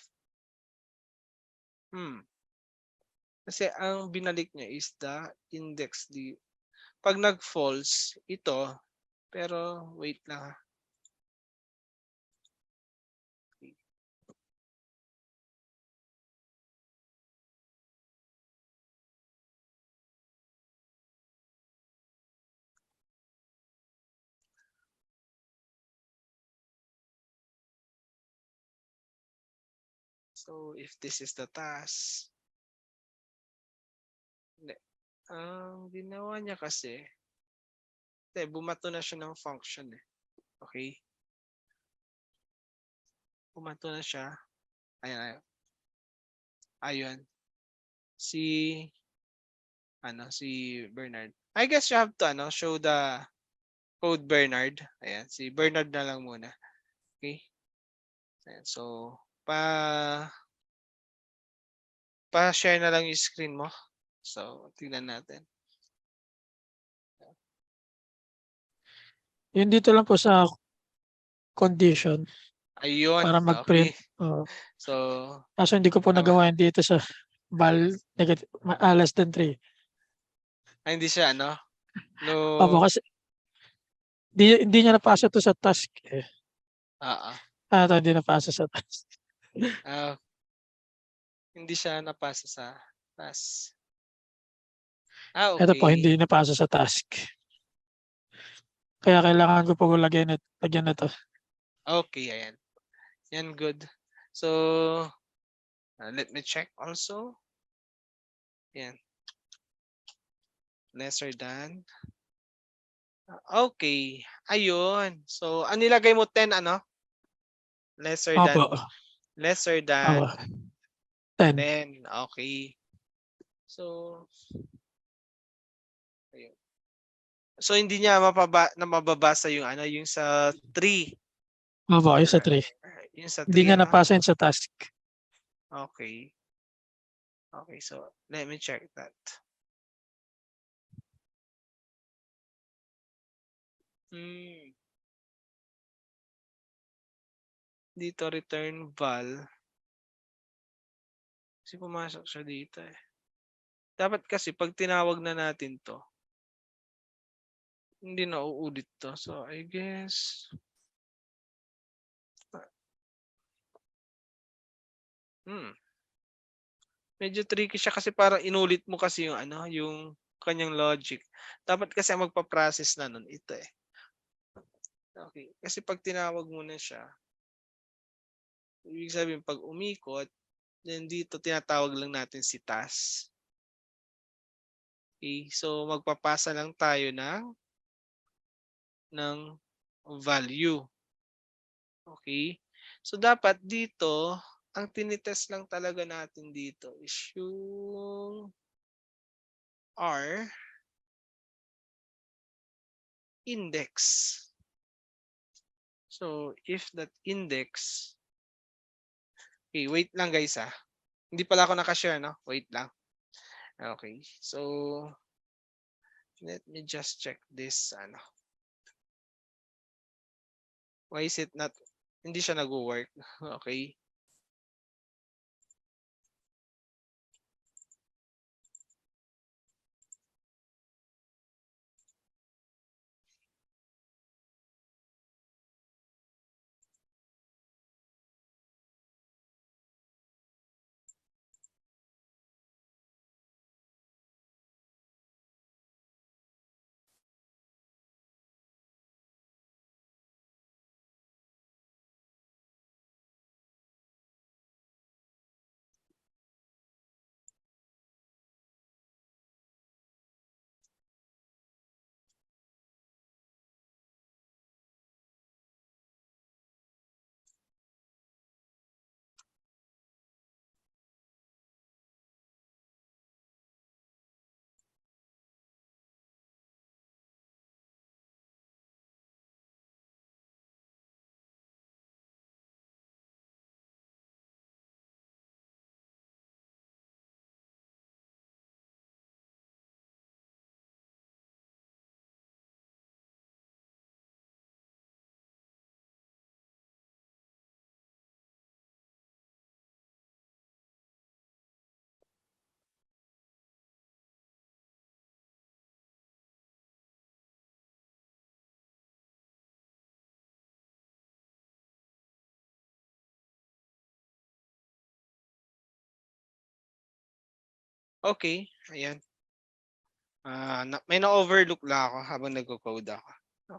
kasi ang binalik niya is the index D. Pag nag-false, ito, pero wait lang So, if this is the task, ang ginawa niya kasi, bumato na siya ng function eh. Okay? Bumato na siya. Ayun. Si Bernard. I guess you have to show the code Bernard. Ayan, si Bernard na lang muna. Okay? Ayan, so pa-share na lang yung screen mo. So, tingnan natin. Yun dito lang po sa condition. Ayun. Para mag-print. Okay. So, kaso hindi ko po nagawa yun dito sa negative, less than 3. Hindi siya No. Kasi hindi niya napasa to sa task eh. Hindi napasa sa task. Hindi siya napasa sa task. Okay. Ito po, hindi napasa sa task. Kaya kailangan ko po lagyan na to. Okay, ayan. Yan, good. So, let me check also. Yan. Lesser than. Okay. Ayun. So, nilagay mo 10, Lesser than. Lesser than 10. Okay. So, ayun. So, hindi niya mababasa yung yung sa 3. Opo, yung sa 3. Yung sa Hindi 3, niya ano? napasa yun sa task. Okay. Okay, so let me check that. Dito return val. Kasi pumasok siya dito eh. Dapat kasi pag tinawag na natin to, hindi na uulit to. So I guess medyo tricky siya kasi parang inulit mo kasi yung ano, yung kanyang logic. Dapat kasi ang magpa-process na nun ito eh. Okay, kasi pag tinawag mo na siya, ibig sabihin pag umikot, then dito tinatawag lang natin si task. Okay, so magpapasa lang tayo ng value. Okay? So dapat dito, ang tinitest lang talaga natin dito is yung R index. So if that index, okay, wait lang guys ah. Hindi pala ako nakashare, no? Wait lang. Okay, so let me just check this. Ano. Why is it not, hindi siya nag-work? Okay. Okay, ayan. May na-overlook lang ako habang nagko-code ako.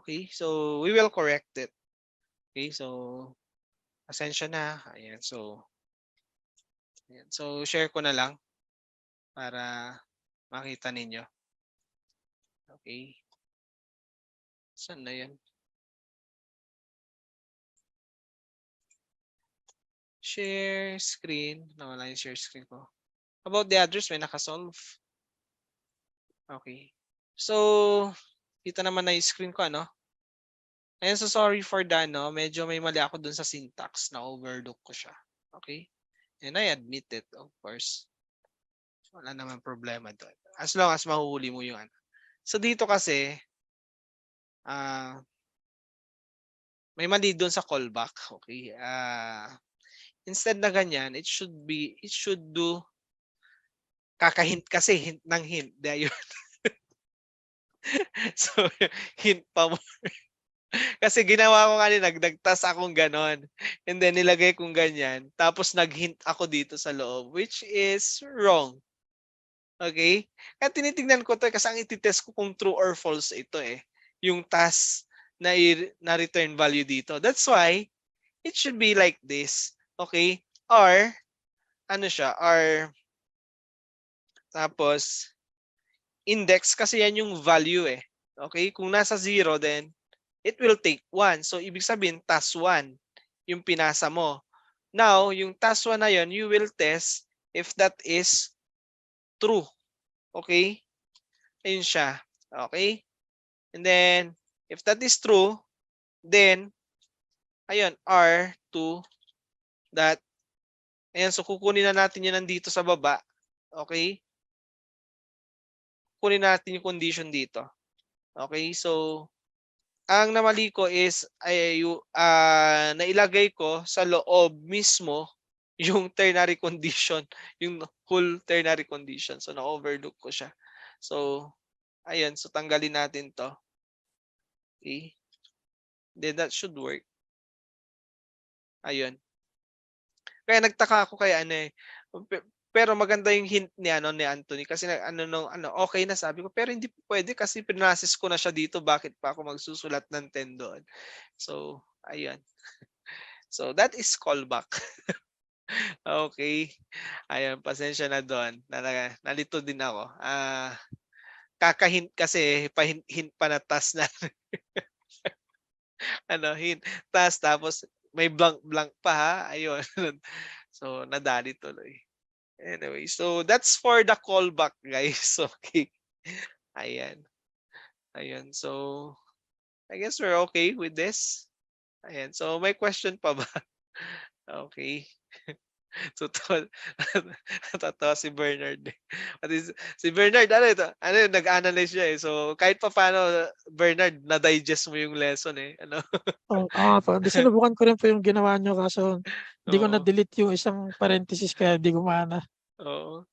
Okay, so we will correct it. Okay, so pasensya na. Ayan, so share ko na lang para makita ninyo. Okay. Saan na yan? Share screen. Nawala yung share screen ko. About the address, may nakasolve. Okay. So, kita naman na yung screen ko, ano? Ayan, so sorry for that, no? Medyo may mali ako dun sa syntax. Na-overlook ko siya. Okay? And I admit it, of course. Wala naman problema doon. As long as mahuhuli mo yung ano. So, dito kasi, may mali doon sa callback. Okay? Instead na ganyan, it should do kakahint kasi, hint ng hint. Ayun. So, hint pa mo. Kasi ginawa ko kanina, nagtas akong ganon. And then nilagay kong ganyan. Tapos nag-hint ako dito sa loob, which is wrong. Okay? Kaya tinitingnan ko to kasi ang ititest ko kung true or false ito eh. Yung task na return value dito. That's why it should be like this. Okay? Or, ano siya? Or, tapos, index kasi yan yung value eh. Okay? Kung nasa 0, then it will take 1. So, ibig sabihin, task 1 yung pinasa mo. Now, yung task 1 na yun, you will test if that is true. Okay? Ayun siya. Okay? And then, if that is true, then, ayun, R2 dot, ayan, so kukunin na natin yan nandito sa baba. Okay? Kunin natin yung condition dito. Okay? So, ang namali ko is nailagay ko sa loob mismo yung ternary condition, yung whole ternary condition. So, na-overlook ko siya. So, ayun. So, tanggalin natin to. Okay? Then that should work. Ayun. Kaya nagtaka ako kay ano eh. Pero maganda yung hint ni Anthony kasi okay na sabi ko pero hindi pwede kasi pinasis ko na siya dito, bakit pa ako magsusulat ng 10 doon. So, ayun. So that is callback. Okay. Ayun, pasensya na doon. Nalito din ako. Kakahint kasi hint pa na task na hint task tapos may blank pa ha. Ayun. So nadali tuloy. Anyway, so that's for the callback, guys. Okay. Ayan. Ayan. So, I guess we're okay with this. Ayan. So, may question pa ba? Okay. So, tatawa si Bernard. Pati si Bernard, ano ito? Nag-analyze siya eh. So, kahit pa paano, Bernard, na-digest mo yung lesson eh. Ano? Po. Sinubukan ko rin po yung ginawa nyo kaso hindi ko Oo. na-delete yung isang parenthesis kaya di gumana. Oo.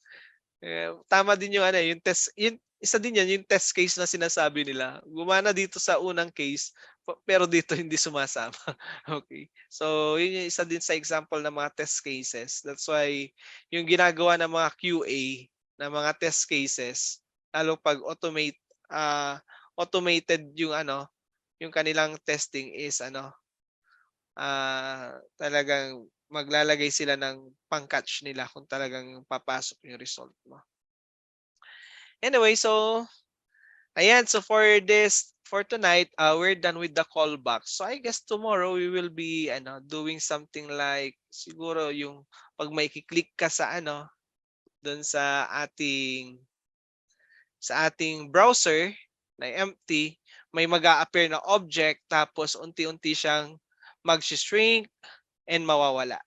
Tama din yung yung test, yung isa din yan, yung test case na sinasabi nila. Gumana dito sa unang case, pero dito hindi sumasama. Okay. So, yun yung isa din sa example ng mga test cases. That's why yung ginagawa ng mga QA na mga test cases, lalo pag automated yung yung kanilang testing is talagang maglalagay sila ng pang-catch nila kung talagang papasok yung result mo. Anyway, so ayan, so for tonight, we're done with the callback. So I guess tomorrow we will be doing something like siguro yung pag may click ka sa doon sa ating browser na empty, may mag-a-appear na object tapos unti-unti siyang mag-shrink and mawawala.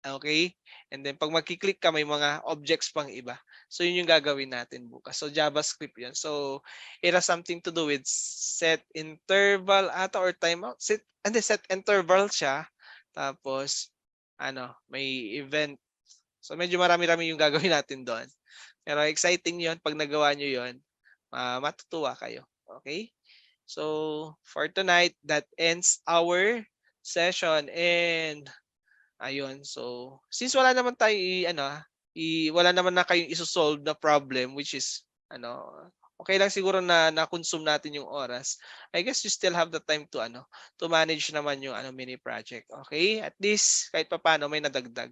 Okay? And then pag magki-click ka, may mga objects pang iba. So yun yung gagawin natin bukas. So JavaScript yun. So it has something to do with set interval or timeout. Set interval siya. Tapos may event. So medyo marami-rami yung gagawin natin doon. Pero exciting yun. Pag nagawa nyo yun, matutuwa kayo. Okay? So for tonight, that ends our session. And ayun, so since wala naman tayo wala naman na kayong iso-solve na problem, which is okay lang siguro na na-consume natin yung oras. I guess you still have the time to manage naman yung mini project. Okay? At least kahit papaano may nadagdag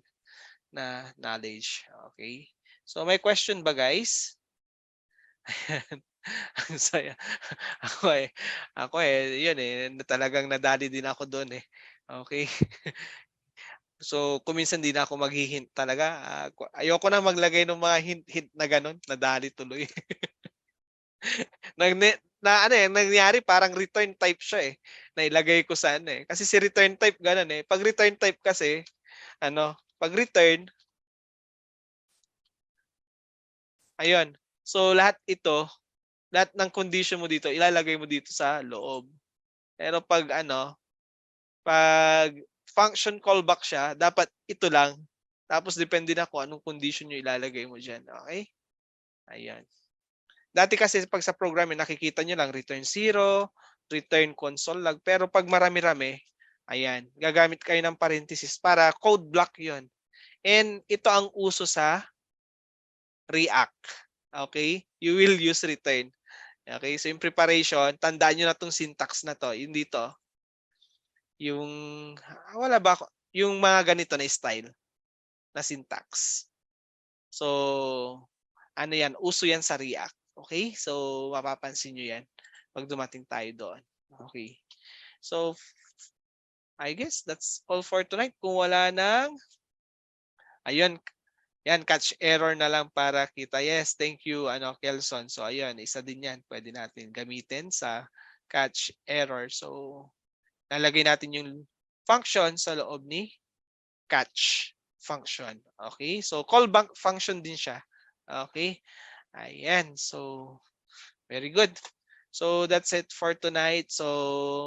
na knowledge. Okay? So may question ba, guys? Ang saya. Ako yun talagang nadali din ako doon eh. Okay? So, kuminsan di na ako maghihint talaga. Ayoko na maglagay ng mga hint na ganun. Nadali tuloy. Nangyari parang return type siya eh. Nailagay ko sa Kasi si return type ganun eh. Pag return type kasi, pag return, ayun. So, lahat ng condition mo dito, ilalagay mo dito sa loob. Pero pag function callback siya, dapat ito lang. Tapos depende na kung anong condition yung ilalagay mo dyan. Okay? Ayan. Dati kasi pag sa programming, nakikita nyo lang return 0, return console log. Pero pag marami-rami, ayan, gagamit kayo ng parenthesis para code block yon. And ito ang uso sa React. Okay? You will use return. Okay? So yung preparation, tandaan nyo na itong syntax na to. Yung dito, yung wala ba ako, yung mga ganito na style na syntax. So yan, uso yan sa React. Okay? So mapapansin nyo yan pag dumating tayo doon. Okay. So I guess that's all for tonight. Kung wala nang ayun, yan, catch error na lang para kita. Yes, thank you Kelson. So ayun, isa din yan pwede natin gamitin sa catch error. So lalagay natin yung function sa loob ni catch function. Okay? So callback function din siya. Okay? Ayan. So very good. So that's it for tonight. So